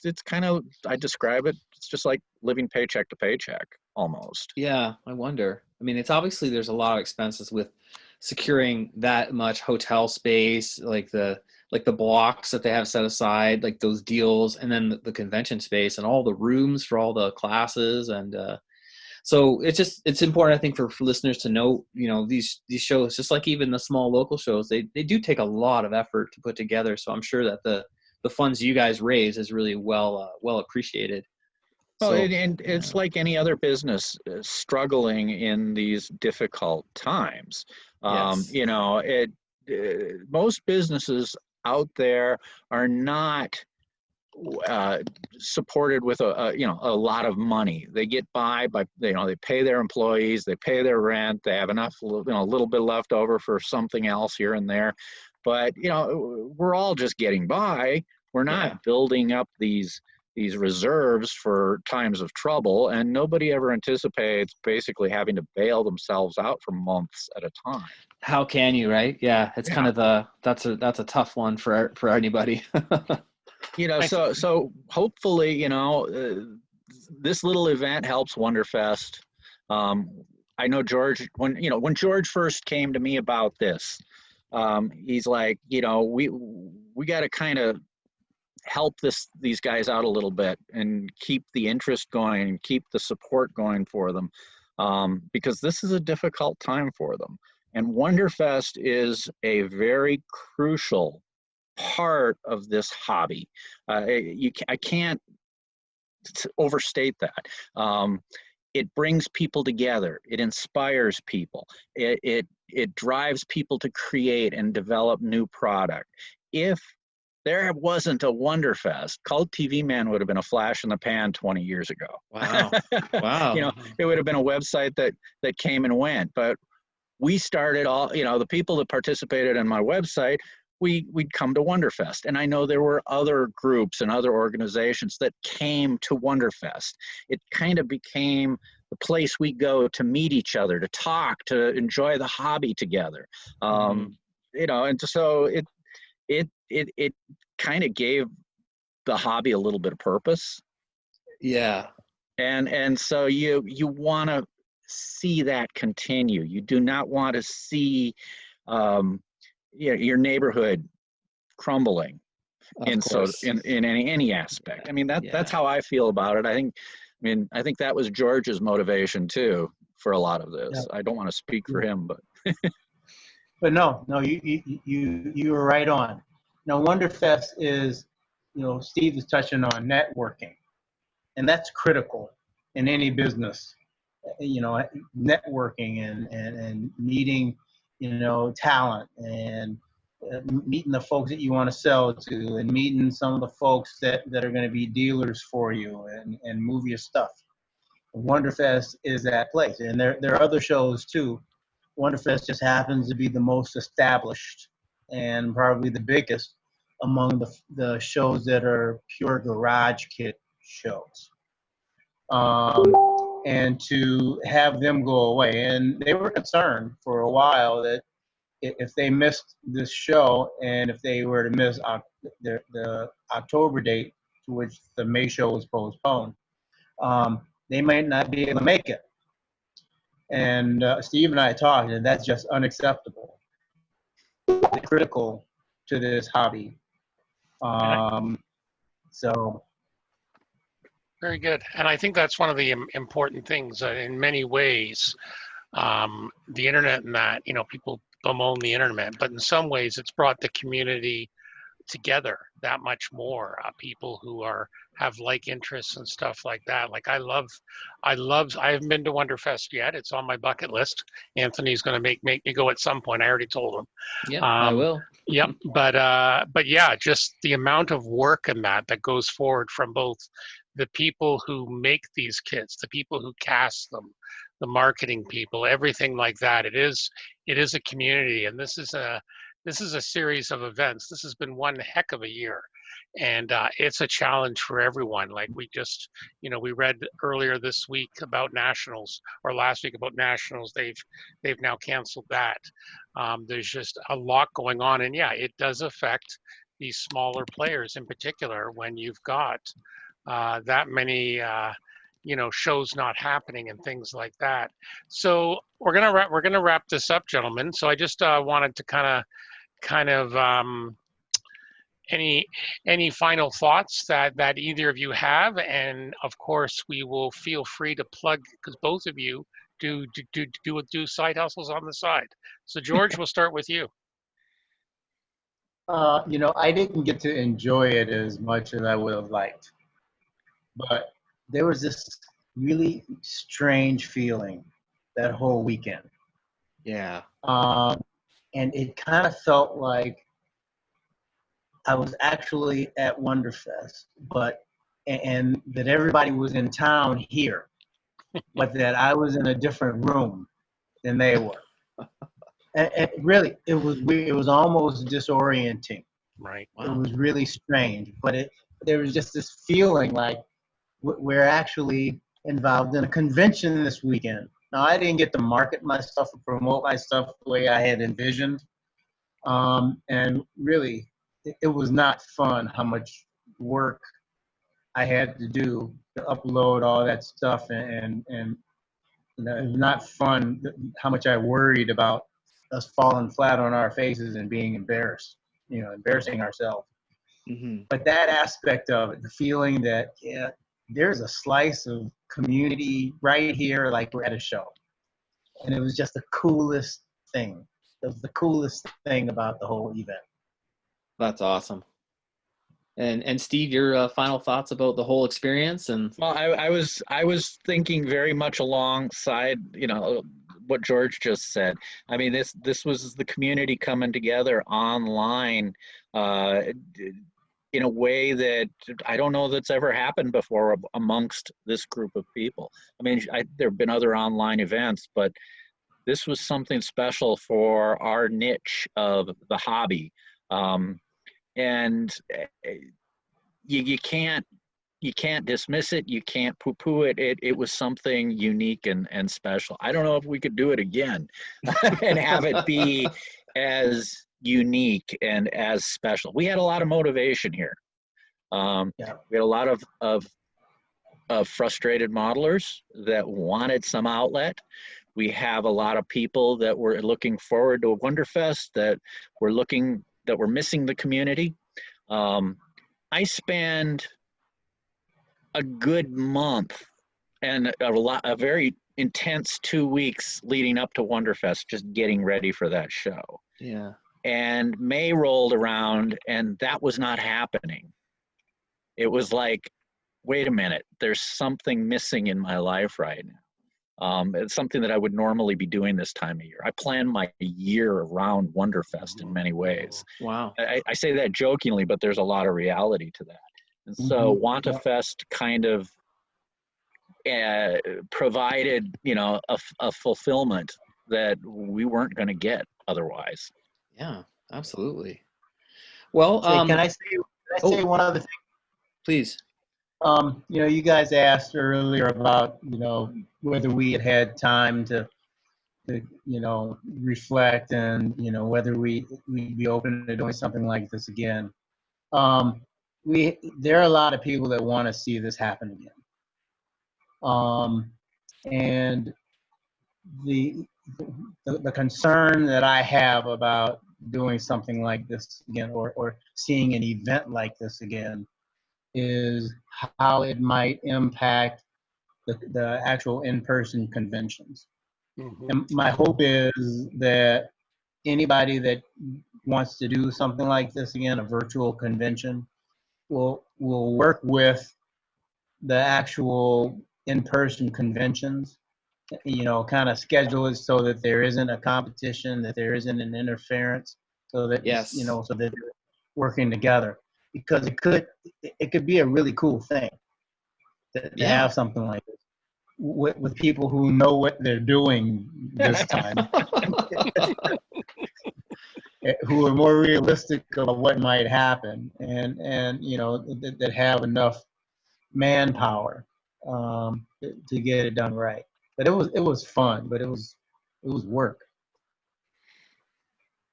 C: it's kind of, I describe it, it's just like living paycheck to paycheck almost.
B: Yeah, I wonder. I mean, it's obviously there's a lot of expenses with securing that much hotel space, like the blocks that they have set aside, like those deals, and then the convention space and all the rooms for all the classes. And so it's important, I think, for listeners to know, these shows, just like even the small local shows, they do take a lot of effort to put together. So I'm sure that the funds you guys raise is really well appreciated.
C: Well,
B: So,
C: and it's like any other business struggling in these difficult times.
B: Yes.
C: Most businesses out there are not supported with a lot of money. They get by they pay their employees, they pay their rent, they have enough, a little bit left over for something else here and there. But we're all just getting by. We're not building up these reserves for times of trouble, and nobody ever anticipates basically having to bail themselves out for months at a time.
B: How can you, right? Yeah, it's kind of that's a tough one for anybody.
C: So hopefully, this little event helps Wonderfest. I know George, when George first came to me about this, he's like, we got to kind of help these guys out a little bit and keep the interest going and keep the support going for them, because this is a difficult time for them. And Wonderfest is a very crucial part of this hobby. I can't overstate that. It brings people together. It inspires people. It drives people to create and develop new product. If there wasn't a Wonderfest, Cult TV Man would have been a flash in the pan 20 years ago.
B: Wow.
C: It would have been a website that came and went. But we started all, the people that participated in my website, we'd come to Wonderfest. And I know there were other groups and other organizations that came to Wonderfest. It kind of became the place we go to meet each other, to talk, to enjoy the hobby together. And so it kind of gave the hobby a little bit of purpose.
B: Yeah.
C: And so you want to see that continue. You do not want to see your neighborhood crumbling in any aspect. I mean, that's how I feel about it. I think that was George's motivation too for a lot of this. Yeah. I don't want to speak for him, but
D: but no, you were right on. Now, Wonderfest is, Steve is touching on networking, and that's critical in any business. Networking and meeting, talent, and meeting the folks that you want to sell to, and meeting some of the folks that are going to be dealers for you and move your stuff. Wonderfest is that place, and there are other shows too. Wonderfest just happens to be the most established and probably the biggest among the shows that are pure garage kit shows. And to have them go away, and they were concerned for a while that if they missed this show, and if they were to miss the October date to which the May show was postponed, they might not be able to make it. And Steve and I talked, and that's just unacceptable. It's critical to this hobby. So.
A: Very good. And I think that's one of the important things in many ways. The internet and that, people bemoan the internet, but in some ways it's brought the community together that much more. People who have like interests and stuff like that. Like I haven't been to Wonderfest yet. It's on my bucket list. Anthony's going to make me go at some point. I already told him.
B: Yeah, I will.
A: Yep. But yeah, just the amount of work in that goes forward from both the people who make these kits, the people who cast them, the marketing people, everything like that. It is a community, and this is a series of events. This has been one heck of a year, and it's a challenge for everyone. Like we just, we read earlier this week about nationals, or last week about nationals. They've now canceled that. There's just a lot going on, and yeah, it does affect these smaller players in particular when you've got that many shows not happening and things like that. So we're gonna wrap this up, gentlemen. So I just wanted to kind of any final thoughts that either of you have, and of course we will feel free to plug, because both of you do side hustles on the side. So George, we'll start with you.
D: I didn't get to enjoy it as much as I would have liked, but there was this really strange feeling that whole weekend.
B: Yeah.
D: And it kind of felt like I was actually at Wonderfest, and that everybody was in town here, but that I was in a different room than they were. And really, it was weird. It was almost disorienting.
A: Right.
D: Wow. It was really strange, but there was just this feeling like we're actually involved in a convention this weekend. Now, I didn't get to market my stuff or promote my stuff the way I had envisioned. And really, it was not fun how much work I had to do to upload all that stuff. And it was not fun how much I worried about us falling flat on our faces and being embarrassed, embarrassing ourselves.
B: Mm-hmm.
D: But that aspect of it, the feeling that, yeah, there's a slice of community right here, like we're at a show. And it was just the coolest thing. It was the coolest thing about the whole event.
B: That's awesome. And Steve, your final thoughts about the whole experience? And
C: well, I was thinking very much alongside, what George just said. I mean, this was the community coming together online in a way that I don't know that's ever happened before amongst this group of people. I mean, there have been other online events, but this was something special for our niche of the hobby. And you can't dismiss it. You can't poo-poo it. It was something unique and special. I don't know if we could do it again and have it be as unique and as special. We had a lot of motivation here. We had a lot of frustrated modelers that wanted some outlet. We have a lot of people that were looking forward to a Wonderfest, that were missing the community. I spend a good month and a very intense 2 weeks leading up to Wonderfest, just getting ready for that show.
B: Yeah.
C: And May rolled around and that was not happening. It was like, wait a minute, there's something missing in my life right now. It's something that I would normally be doing this time of year. I plan my year around Wonderfest in many ways.
B: Wow.
C: I say that jokingly, but there's a lot of reality to that. And so WandaFest kind of provided, a fulfillment that we weren't going to get otherwise.
B: Yeah, absolutely. Well,
D: can I say one other thing?
B: Please.
D: You guys asked earlier about, whether we had time to reflect and, whether we'd be open to doing something like this again. There are a lot of people that want to see this happen again. And the concern that I have about doing something like this again, or seeing an event like this again, is how it might impact the actual in-person conventions. Mm-hmm. And my hope is that anybody that wants to do something like this again, a virtual convention, will work with the actual in-person conventions, kind of schedule it so that there isn't a competition, that there isn't an interference, so that so that they're working together, because it could be a really cool thing. to have something like this with people who know what they're doing this time, who are more realistic about what might happen, and that have enough manpower to get it done right. But it was fun, but it was work.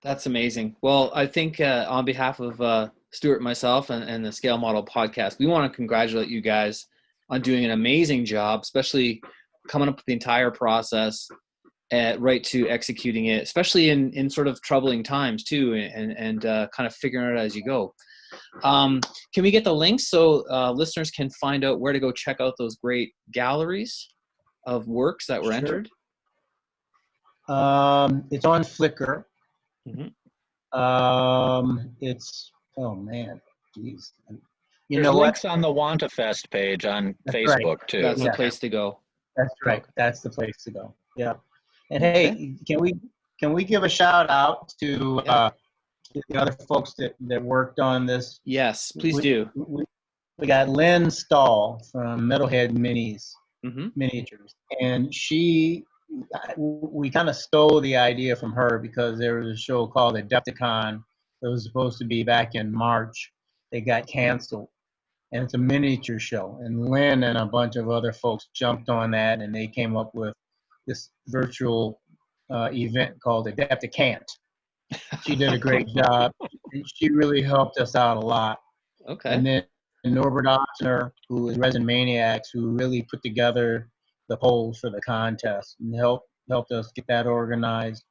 B: That's amazing. Well, I think on behalf of Stuart and myself and the Scale Model podcast, we want to congratulate you guys on doing an amazing job, especially coming up with the entire process right to executing it, especially in sort of troubling times too, and kind of figuring it out as you go. Can we get the links so listeners can find out where to go check out those great galleries of works that were entered?
D: It's on Flickr.
B: Mm-hmm.
D: It's, oh man, geez.
C: There's
D: know
C: links
D: what?
C: on the WantaFest page on
D: That's
C: Facebook
D: right.
C: too.
B: That's the place to go.
D: That's right. That's the place to go. Yeah. And
B: Okay.
D: hey, can we give a shout out to the other folks that worked on this?
B: Yes, please do.
D: We got Lynn Stahl from Metalhead Miniatures, and we kind of stole the idea from her because there was a show called Adepticon that was supposed to be back in March. They got canceled, and it's a miniature show. And Lynn and a bunch of other folks jumped on that, and they came up with this virtual event called Adepticant. She did a great job, and she really helped us out a lot.
B: Okay.
D: And then Norbert Ochsner, who is Resin Maniacs, who really put together the polls for the contest and helped us get that organized.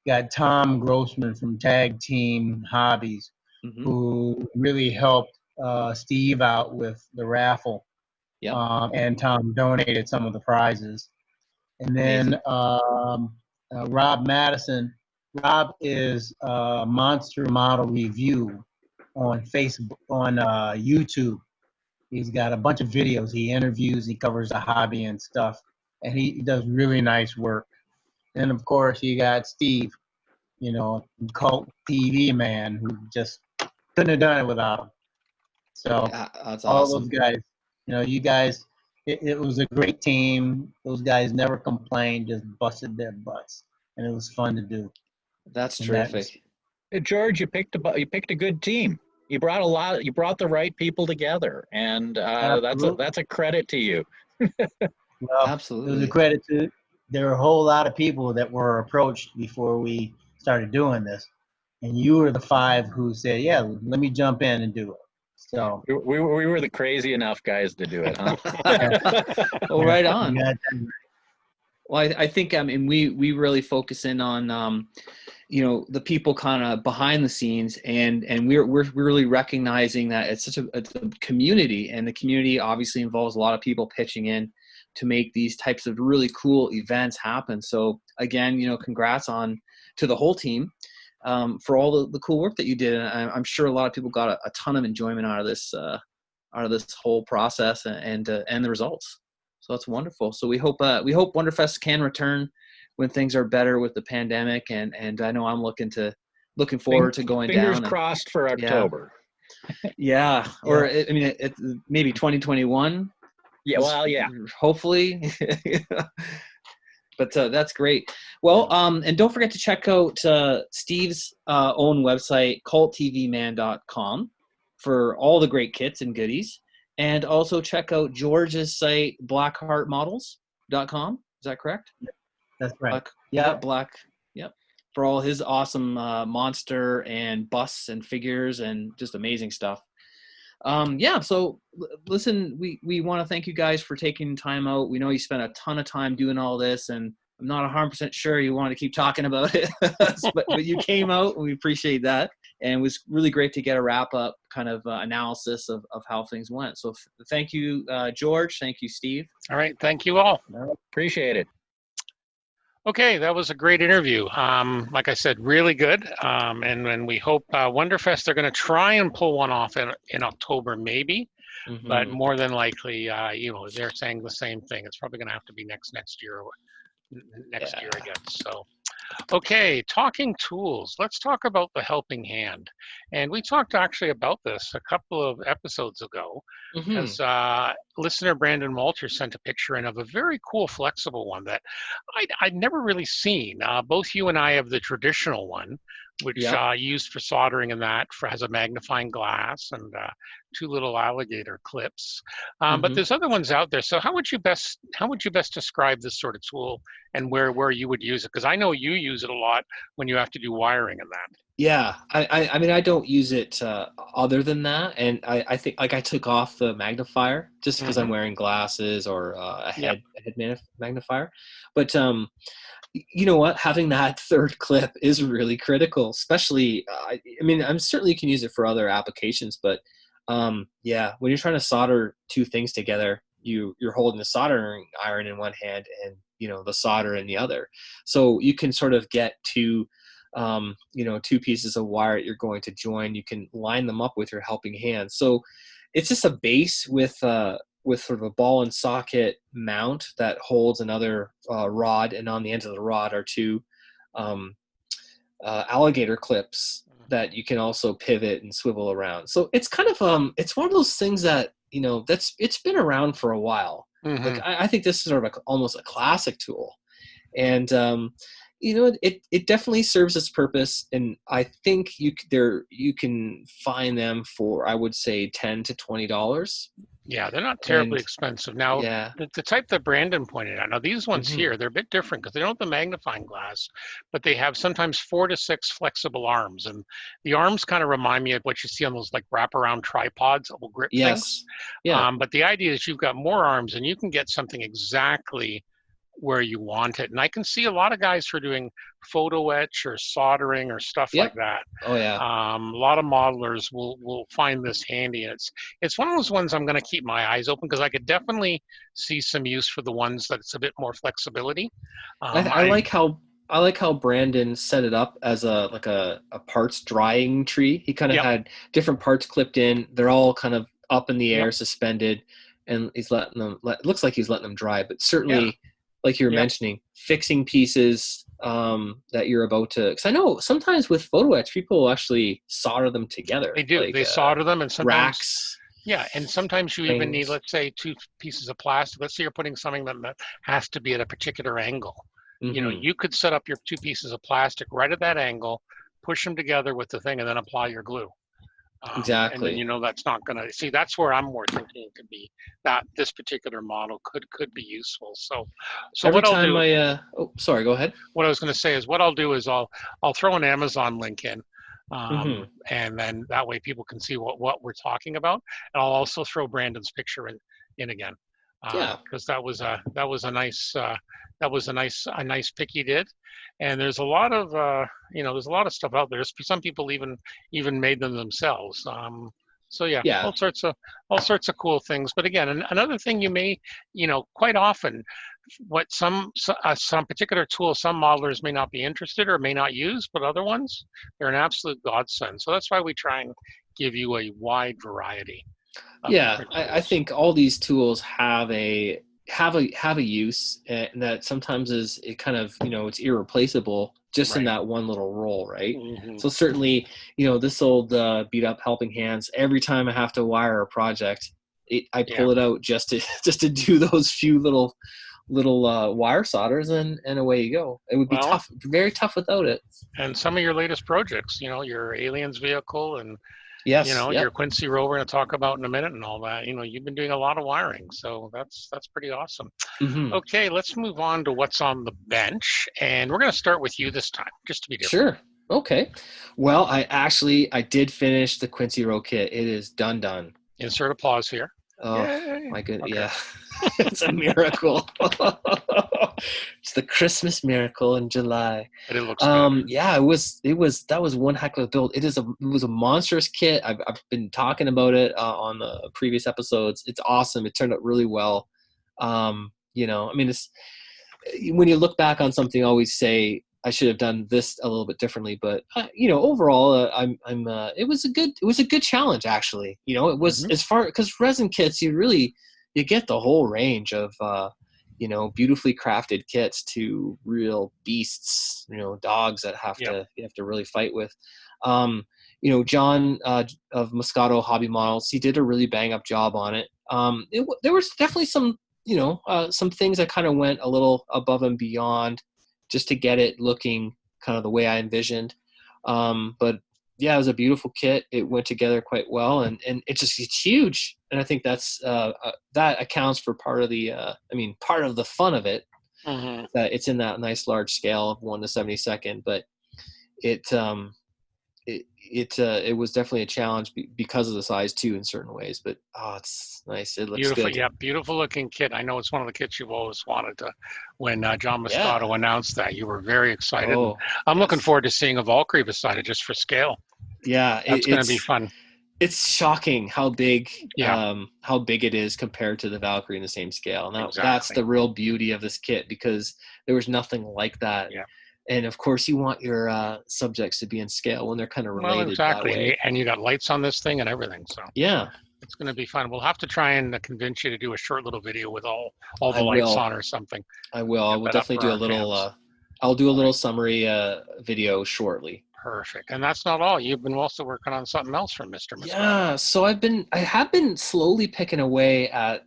D: Got Tom Grossman from Tag Team Hobbies, who really helped Steve out with the raffle.
B: Yep.
D: And Tom donated some of the prizes. And then Rob Madison. Rob is Monster Model Review on Facebook, on YouTube. He's got a bunch of videos. He interviews, he covers the hobby and stuff, and he does really nice work. And of course, you got Steve, cult TV man, who just couldn't have done it without him. So
B: that's
D: all
B: awesome.
D: those guys, you guys, it was a great team. Those guys never complained, just busted their butts, and it was fun to do.
B: That's terrific.
C: Hey, George, you picked a good team. You brought the right people together, and that's a credit to you.
D: Well,
B: absolutely.
D: It was a credit to. There were a whole lot of people that were approached before we started doing this, and you were the 5 who said, "Yeah, let me jump in and do it." So
C: we were the crazy enough guys to do it, huh?
B: Well, right on. Well, I think we really focus in on the people kind of behind the scenes, and we're really recognizing that it's a community, and the community obviously involves a lot of people pitching in to make these types of really cool events happen. So again, congrats to the whole team for all the cool work that you did. And I'm sure a lot of people got a ton of enjoyment out of this whole process and the results. So that's wonderful. So we hope Wonderfest can return when things are better with the pandemic, and I know I'm looking forward to going down.
C: Fingers crossed for October.
B: Yeah. Or it maybe 2021. Yeah,
C: well, yeah.
B: Hopefully. But that's great. Well, and don't forget to check out Steve's own website, culttvman.com, for all the great kits and goodies. And also check out George's site, blackheartmodels.com. Is that correct?
D: That's right.
B: Yep. For all his awesome monster and busts and figures and just amazing stuff. So listen, we want to thank you guys for taking time out. We know you spent a ton of time doing all this, and I'm not 100% sure you want to keep talking about it, but you came out, and we appreciate that. And it was really great to get a wrap up kind of analysis of how things went. So thank you, George. Thank you, Steve.
A: All right. Thank you all.
C: Appreciate it.
A: Okay, that was a great interview. Like I said, really good. And we hope Wonderfest, they're going to try and pull one off in October, maybe. Mm-hmm. But more than likely, they're saying the same thing. It's probably going to have to be next year next year, I guess. So, okay, talking tools. Let's talk about the helping hand. And we talked actually about this a couple of episodes ago,
B: Mm-hmm.
A: as listener Brandon Walter sent a picture in of a very cool flexible one that I'd never really seen. Both you and I have the traditional one, which
B: Yep.
A: used for soldering, and that has a magnifying glass and two little alligator clips. But
B: Mm-hmm.
A: there's other ones out there. So how would you best describe this sort of tool and where you would use it? Because I know you use it a lot when you have to do wiring and that.
B: Yeah, I mean, I don't use it other than that, and I think like I took off the magnifier just because I'm
A: Mhm.
B: wearing glasses or a
A: Yep.
B: head magnifier. But you know what? Having that third clip is really critical, especially. I mean, I'm certainly you can use it for other applications, but yeah, when you're trying to solder two things together, you're holding the soldering iron in one hand and the solder in the other, so you can sort of get two two pieces of wire that you're going to join. You can line them up with your helping hand. So it's just a base with sort of a ball and socket mount that holds another rod, and on the end of the rod are two alligator clips that you can also pivot and swivel around. So it's kind of it's one of those things that it's been around for a while.
A: Mhm.
B: Like I think this is sort of almost a classic tool, and it definitely serves its purpose, and I think you can find them for, I would say, $10 to $20.
A: Yeah, they're not
B: And
A: terribly expensive. Now,
B: yeah.
A: the type that Brandon pointed out, now these ones
B: Mhm.
A: here, they're a bit different because they don't have the magnifying glass, but they have sometimes 4 to 6 flexible arms. And the arms kind of remind me of what you see on those like wraparound tripods that will grip things.
B: Yes. Yeah.
A: But the idea is you've got more arms and you can get something exactly where you want it. And I can see a lot of guys who are doing photo etch or soldering or stuff like
B: Yep.
A: that.
B: Oh yeah.
A: A lot of modelers will find this handy, and it's one of those ones I'm going to keep my eyes open because I could definitely see some use for the ones that it's a bit more flexibility.
B: I like how Brandon set it up as a parts drying tree. He kind of
A: Yep.
B: had different parts clipped in. They're all kind of up in the air,
A: Yep.
B: suspended, and he's letting them. It looks like he's letting them dry, but certainly,
A: Yeah.
B: like you were
A: Yep.
B: mentioning, fixing pieces that you're about to. Because I know sometimes with photo etch, people will actually solder them together.
A: They do.
B: Like,
A: They solder them, and sometimes
B: racks.
A: yeah, and sometimes you even need,
B: Things.
A: let's say, 2 pieces of plastic. Let's say you're putting something that has to be at a particular angle.
B: Mm-hmm.
A: You could set up your 2 pieces of plastic right at that angle, push them together with the thing, and then apply your glue. And then
B: Exactly.
A: that's not going to see. That's where I'm more thinking it could be that this particular model could be useful. So
B: Every
A: what I'll
B: time
A: do.
B: sorry, go ahead.
A: What I was going to say is what I'll do is I'll throw an Amazon link in,
B: Mm-hmm.
A: and then that way people can see what we're talking about. And I'll also throw Brandon's picture in again,
B: Yeah.
A: because that was a nice pick he did. And there's a lot of there's a lot of stuff out there. Some people even made them themselves. So yeah,
B: Yeah.
A: all sorts of cool things. But again, another thing you may, quite often, what some particular tool some modelers may not be interested or may not use, but other ones, they're an absolute godsend. So that's why we try and give you a wide variety of
B: Yeah,
A: different
B: I
A: tools.
B: think all these tools have a use, and that sometimes is it kind of it's irreplaceable just in
A: Right.
B: that one little role, right?
A: Mm-hmm.
B: So certainly this old beat up helping hands. Every time I have to wire a project, I pull it out just to do those few little wire solders, and away you go. It would be tough, very tough without it.
A: And some of your latest projects, your aliens vehicle and
B: Yes.
A: your Quincy rover, to talk about in a minute, and all that. You've been doing a lot of wiring, so that's pretty awesome.
B: Mm-hmm.
A: Okay, let's move on to what's on the bench, and we're going to start with you this time, just to be different.
B: Sure. Okay. Well, I did finish the Quincy row kit. It is done.
A: Insert applause here.
B: Oh,
A: Yay.
B: my goodness.
A: Okay.
B: Yeah. It's a miracle. It's the Christmas miracle in July.
A: But it looks good.
B: Yeah, that was one heck of a build. It was a monstrous kit. I've been talking about it on the previous episodes. It's awesome. It turned out really well. I mean, it's when you look back on something, I always say I should have done this a little bit differently, but overall, it was a good challenge, actually. It was as far, because resin kits, you get the whole range of beautifully crafted kits to real beasts, dogs that you have to really fight with. John of Moscato Hobby Models, he did a really bang up job on it. There was definitely some things that kind of went a little above and beyond just to get it looking kind of the way I envisioned. But yeah, it was a beautiful kit. It went together quite well, and it's huge. And I think that's that accounts for part of the fun of it.
A: Mm-hmm.
B: That it's in that nice large scale of 1/72, but it was definitely a challenge because of the size too in certain ways. But it's nice. It looks
A: Beautiful,
B: good.
A: yeah, beautiful looking kit. I know it's one of the kits you've always wanted to. When John Moscato announced that, you were very excited.
B: Oh,
A: I'm looking forward to seeing a Valkyrie beside it just for scale.
B: Yeah,
A: That's going to be fun.
B: It's shocking how big it is compared to the Valkyrie in the same scale. And that's the real beauty of this kit, because there was nothing like that.
A: Yeah.
B: And of course, you want your subjects to be in scale when they're kind of related.
A: Well, exactly.
B: That way.
A: And you got lights on this thing and everything. So
B: yeah,
A: it's going to be fun. We'll have to try and convince you to do a short little video with all the lights on or something.
B: I will. I will definitely do a little. I'll do a little summary video shortly.
A: Perfect. And that's not all. You've been also working on something else from Mr. Moscato.
B: Yeah. So I have been slowly picking away at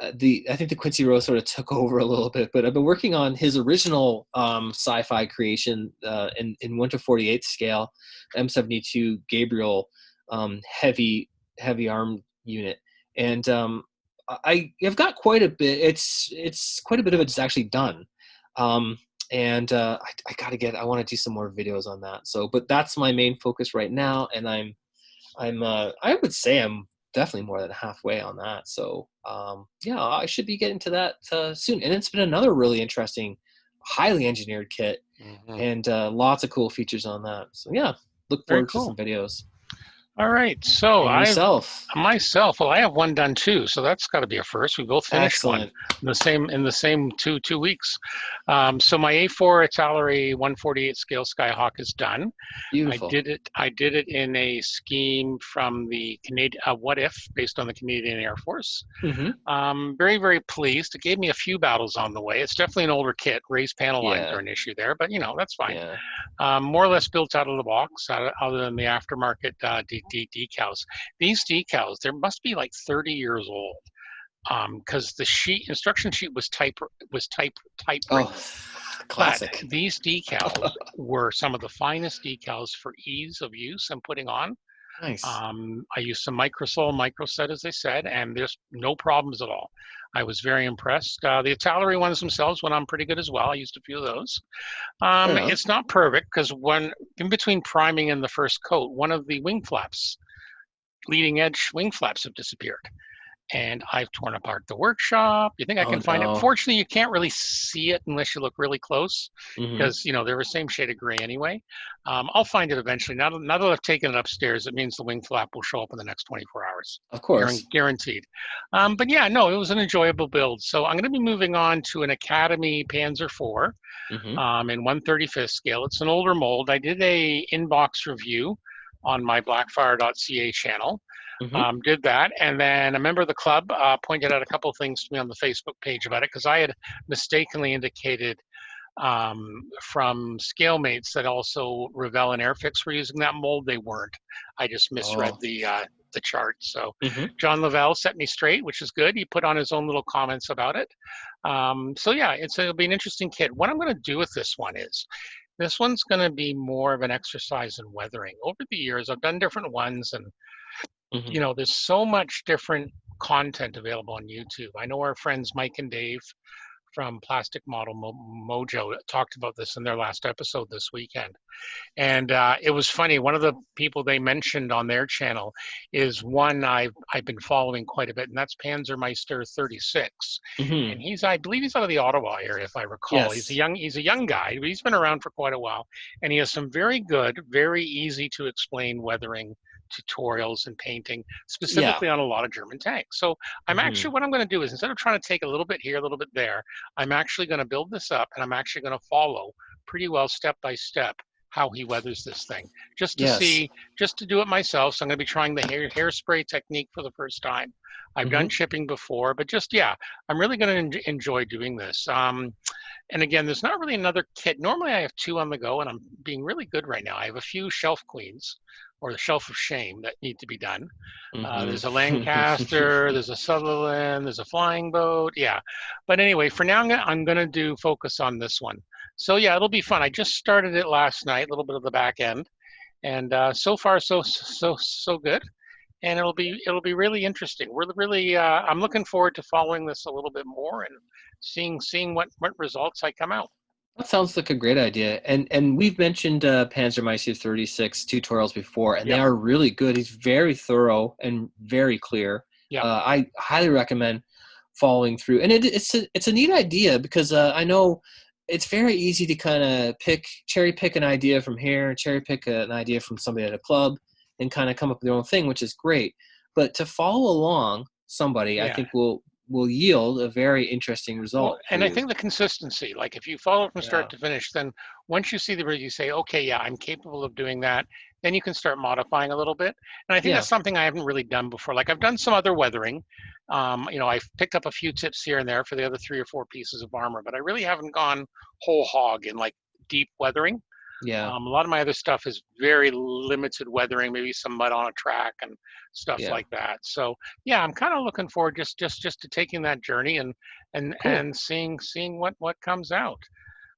B: I think the Quincy Row sort of took over a little bit, but I've been working on his original sci-fi creation in 1/48 scale, M72 Gabriel heavy armed unit, and I've got quite a bit. It's quite a bit of it's actually done, and I want to do some more videos on that. So, but that's my main focus right now, and I would say I'm definitely more than halfway on that. So I should be getting to that soon. And it's been another really interesting, highly engineered kit, and lots of cool features on that. So yeah, look forward to some videos.
A: All right. So
B: myself.
A: Well, I have one done too. So that's got to be a first. We both finished one in the same two weeks. So my A4 Artillery 1/48 scale Skyhawk is done.
B: Beautiful.
A: I did it in a scheme from the Canadian What If, based on the Canadian Air Force. Very, very pleased. It gave me a few battles on the way. It's definitely an older kit. Raised panel lines are an issue there, but that's fine. Yeah. More or less built out of the box, other than the aftermarket decals. These decals, there must be like 30 years old, because the instruction sheet was typewritten.
B: Oh, classic.
A: But these decals were some of the finest decals for ease of use and putting on.
B: Nice.
A: I used some microset, as they said, and there's no problems at all. I was very impressed. The Artillery ones themselves went on pretty good as well. I used a few of those. It's not perfect, because when in between priming and the first coat, one of the wing flaps, leading edge wing flaps, have disappeared. And I've torn apart the workshop. You think I can find it? Fortunately, you can't really see it unless you look really close, because they're the same shade of gray anyway. I'll find it eventually. Now that I've taken it upstairs, it means the wing flap will show up in the next 24 hours.
B: Of course.
A: Guaranteed. But yeah, no, it was an enjoyable build. So I'm going to be moving on to an Academy Panzer IV in 1/35 scale. It's an older mold. I did a inbox review on my blackfire.ca channel. Did that, and then a member of the club pointed out a couple of things to me on the Facebook page about it, because I had mistakenly indicated from ScaleMates that also Revell and Airfix were using that mold. They weren't. I just misread the chart. So John Lavelle set me straight, which is good. He put on his own little comments about it. So yeah, it'll be an interesting kit. What I'm going to do with this one is, this one's going to be more of an exercise in weathering. Over the years, I've done different ones, and there's so much different content available on YouTube. I know our friends Mike and Dave from Plastic Model Mojo talked about this in their last episode this weekend. And it was funny. One of the people they mentioned on their channel is one I've been following quite a bit, and that's Panzermeister 36. And I believe he's out of the Ottawa area, if I recall. Yes. He's a young guy, but he's been around for quite a while, and he has some very good, very easy to explain weathering tutorials and painting, specifically on a lot of German tanks. So I'm actually, what I'm going to do is, instead of trying to take a little bit here, a little bit there, I'm actually going to build this up, and I'm actually going to follow pretty well step by step how he weathers this thing, just to
B: Yes.
A: see, just to do it myself. So I'm going to be trying the hairspray technique for the first time. I've done chipping before, but just, yeah, I'm really going to enjoy doing this. And again, there's not really another kit. Normally I have 2 on the go, and I'm being really good right now. I have a few shelf queens, or the shelf of shame, that need to be done. There's a Lancaster, there's a Sutherland, there's a flying boat. Yeah. But anyway, for now, I'm going to focus on this one. So yeah, it'll be fun. I just started it last night, a little bit of the back end. And so far, so good. And it'll be really interesting. We're really, I'm looking forward to following this a little bit more and seeing what results I come out.
B: That sounds like a great idea. And we've mentioned Panzermeister 36 tutorials before, and they are really good. He's very thorough and very clear.
A: Yeah.
B: I highly recommend following through. And it's a neat idea, because I know it's very easy to kind of cherry pick an idea from here, cherry pick an idea from somebody at a club, and kind of come up with their own thing, which is great. But to follow along somebody, I think will yield a very interesting result.
A: Well, and I think the consistency, like if you follow from start to finish, then once you see the video, you say, okay, yeah, I'm capable of doing that. Then you can start modifying a little bit. And I think that's something I haven't really done before. Like I've done some other weathering. I've picked up a few tips here and there for the other 3 or 4 pieces of armor, but I really haven't gone whole hog in like deep weathering.
B: Yeah.
A: A lot of my other stuff is very limited weathering, maybe some mud on a track and stuff like that. So yeah, I'm kind of looking forward just to taking that journey and seeing what comes out.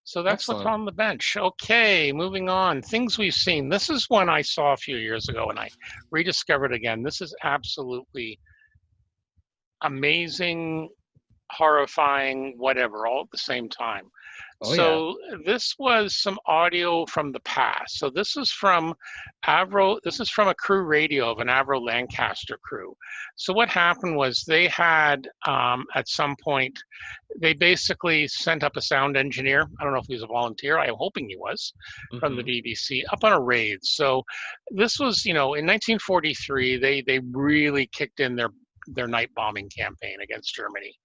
A: So that's what's on the bench. Okay, moving on. Things we've seen. This is one I saw a few years ago and I rediscovered again. This is absolutely amazing, horrifying, whatever, all at the same time. This was some audio from the past. So this is from Avro. This is from a crew radio of an Avro Lancaster crew. So what happened was they had at some point, they basically sent up a sound engineer. I don't know if he was a volunteer. I'm hoping he was, from the BBC, up on a raid. So this was, in 1943, they really kicked in their night bombing campaign against Germany.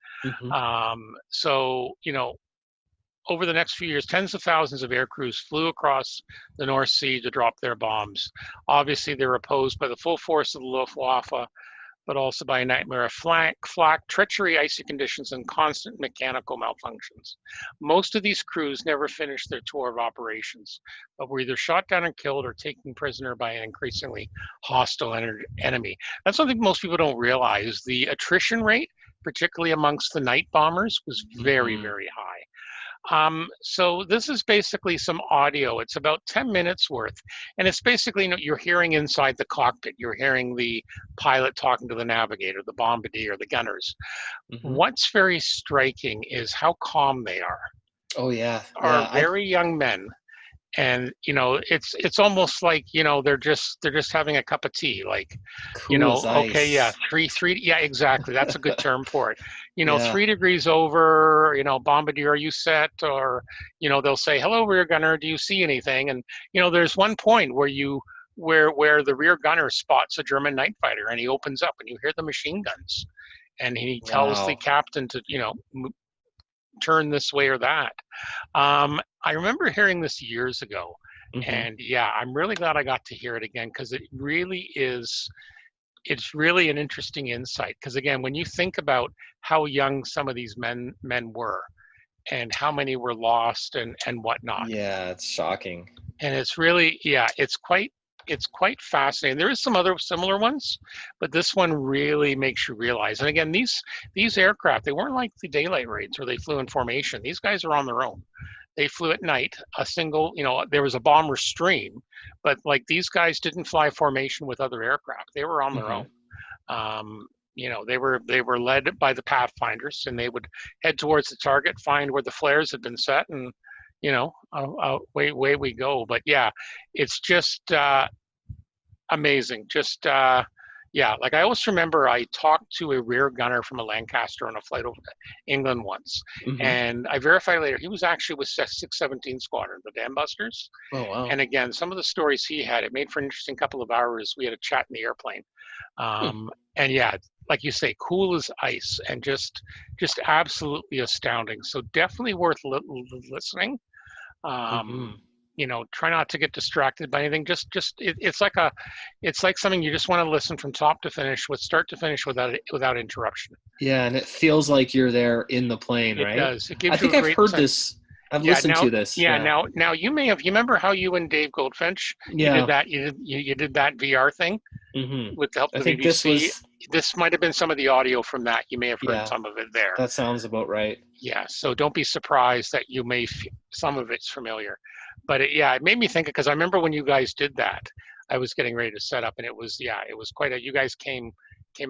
A: Over the next few years, tens of thousands of air crews flew across the North Sea to drop their bombs. Obviously, they were opposed by the full force of the Luftwaffe, but also by a nightmare of flak, treachery, icy conditions, and constant mechanical malfunctions. Most of these crews never finished their tour of operations, but were either shot down and killed or taken prisoner by an increasingly hostile enemy. That's something most people don't realize. The attrition rate, particularly amongst the night bombers, was very, very high. So this is basically some audio. It's about 10 minutes worth. And it's basically, you're hearing inside the cockpit. You're hearing the pilot talking to the navigator, the bombardier, the gunners. What's very striking is how calm they are.
B: Oh, yeah.
A: Are very young men. And it's almost like they're just having a cup of tea, like
B: cool
A: okay, yeah, three, yeah, exactly, that's a good term for it. 3 degrees over, bombardier, are you set? Or they'll say, hello, rear gunner, do you see anything? And there's one point where the rear gunner spots a German night fighter, and he opens up and you hear the machine guns, and he tells the captain to turn this way or that. I remember hearing this years ago, and yeah, I'm really glad I got to hear it again, because it's really an interesting insight. Because again, when you think about how young some of these men were, and how many were lost and whatnot.
B: Yeah, it's shocking.
A: And it's really, it's quite fascinating. There is some other similar ones, but this one really makes you realize. And again, these aircraft, they weren't like the daylight raids where they flew in formation. These guys are on their own. They flew at night, a single, there was a bomber stream, but like these guys didn't fly formation with other aircraft. They were on their own. They were led by the pathfinders, and they would head towards the target, find where the flares had been set, and away we go. But yeah, it's just amazing. Just like I always remember, I talked to a rear gunner from a Lancaster on a flight over to England once, and I verified later he was actually with 617 Squadron, the Dam Busters.
B: Oh wow!
A: And again, some of the stories he had, it made for an interesting couple of hours. We had a chat in the airplane, and yeah, like you say, cool as ice, and just absolutely astounding. So definitely worth listening. try not to get distracted by anything. It's like something you just want to listen from top to finish, with start to finish, without interruption.
B: Yeah, and it feels like you're there in the plane, right?
A: It does. It gives
B: I think I've heard this. I've listened to this.
A: Yeah. Now you may have. You remember how you and Dave Goldfinch?
B: Yeah.
A: You did that. You did that VR thing with the help of the BBC. This might have been some of the audio from that. You may have heard some of it there.
B: That sounds about right.
A: Yeah. So don't be surprised that you may some of it's familiar, but it made me think, because I remember when you guys did that, I was getting ready to set up, and it was quite a. You guys came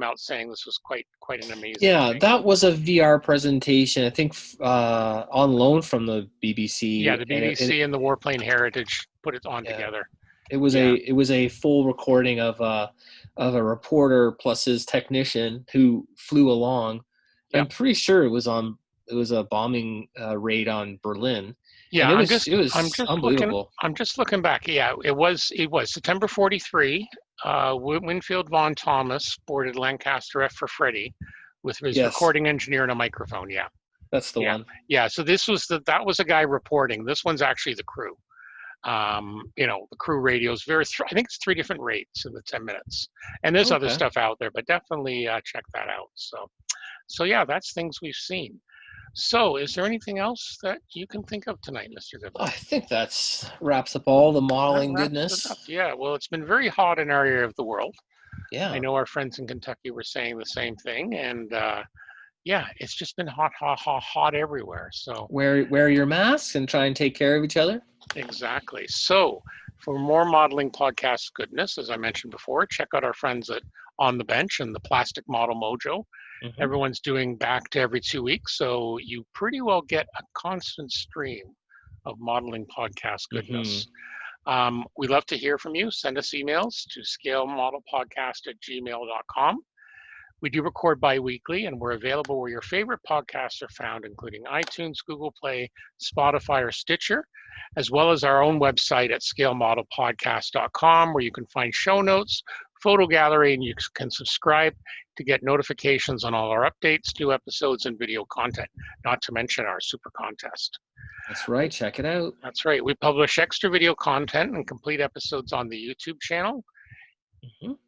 A: out saying this was quite an amazing thing.
B: That was a VR presentation, I think, on loan from the BBC.
A: Yeah, the BBC and the Warplane Heritage put it on together.
B: It was a full recording of a reporter plus his technician who flew along. I'm pretty sure it was a bombing raid on Berlin.
A: Yeah,
B: and it was unbelievable.
A: I'm just looking back. Yeah, it was September 43. Winfield von Thomas boarded Lancaster F for Freddie with his recording engineer and a microphone. Yeah,
B: that's the one.
A: Yeah, so that was a guy reporting. This one's actually the crew. The crew radios. I think it's 3 different rates in the 10 minutes, and there's other stuff out there, but definitely check that out. So yeah, that's things we've seen. So, is there anything else that you can think of tonight, Mr. Goodman?
B: I think that wraps up all the modeling goodness.
A: Yeah, well, it's been very hot in our area of the world.
B: Yeah.
A: I know our friends in Kentucky were saying the same thing, and it's just been hot everywhere. So
B: wear your masks and try and take care of each other.
A: Exactly. So, for more modeling podcast goodness, as I mentioned before, check out our friends at On the Bench and the Plastic Model Mojo. Everyone's doing back to every 2 weeks, so you pretty well get a constant stream of modeling podcast goodness. We love to hear from you. Send us emails to scalemodelpodcast@gmail.com. We do record bi-weekly, and we're available where your favorite podcasts are found, including iTunes, Google Play, Spotify, or Stitcher, as well as our own website at scalemodelpodcast.com, where you can find show notes, photo gallery, and you can subscribe to get notifications on all our updates, new episodes, and video content, not to mention our super contest.
B: That's right. Check it out.
A: That's right. We publish extra video content and complete episodes on the YouTube channel.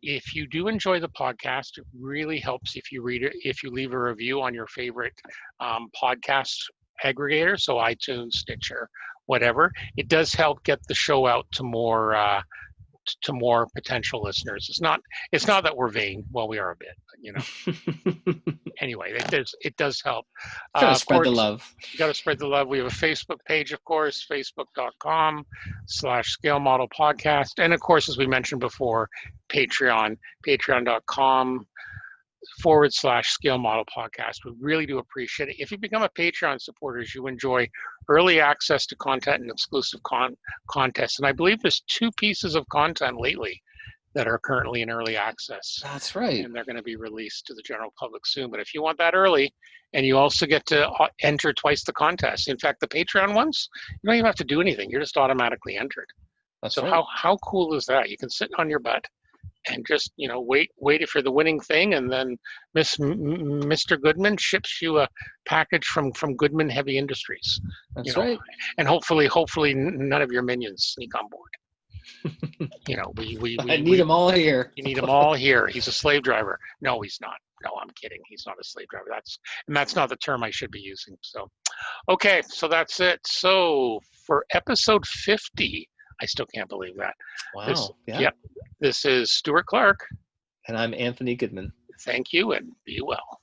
A: If you do enjoy the podcast, it really helps if you leave a review on your favorite podcast aggregator, so iTunes, Stitcher, whatever. It does help get the show out to more potential listeners. It's not that we're vain. Well, we are a bit, but anyway, it does help.
B: Gotta spread the love.
A: You got to spread the love. We have a Facebook page, of course, facebook.com/Scale Model Podcast, and of course, as we mentioned before, Patreon, patreon.com/Scale Model Podcast. We really do appreciate it. If you become a Patreon supporter, you enjoy early access to content and exclusive contests. And I believe there's 2 pieces of content lately that are currently in early access.
B: That's right.
A: And they're going to be released to the general public soon. But if you want that early, and you also get to enter twice the contest. In fact, the Patreon ones, you don't even have to do anything. You're just automatically entered.
B: That's
A: so
B: right.
A: How cool is that? You can sit on your butt and just wait for the winning thing, and then Mr. Goodman ships you a package from Goodman Heavy Industries.
B: That's right.
A: And hopefully none of your minions sneak on board.
B: I need them all here.
A: You need them all here. He's a slave driver. No, he's not. No, I'm kidding. He's not a slave driver. That's not the term I should be using. So, okay, so that's it. So for episode 50. I still can't believe that.
B: Wow.
A: This is Stuart Clark.
B: And I'm Anthony Goodman.
A: Thank you, and be well.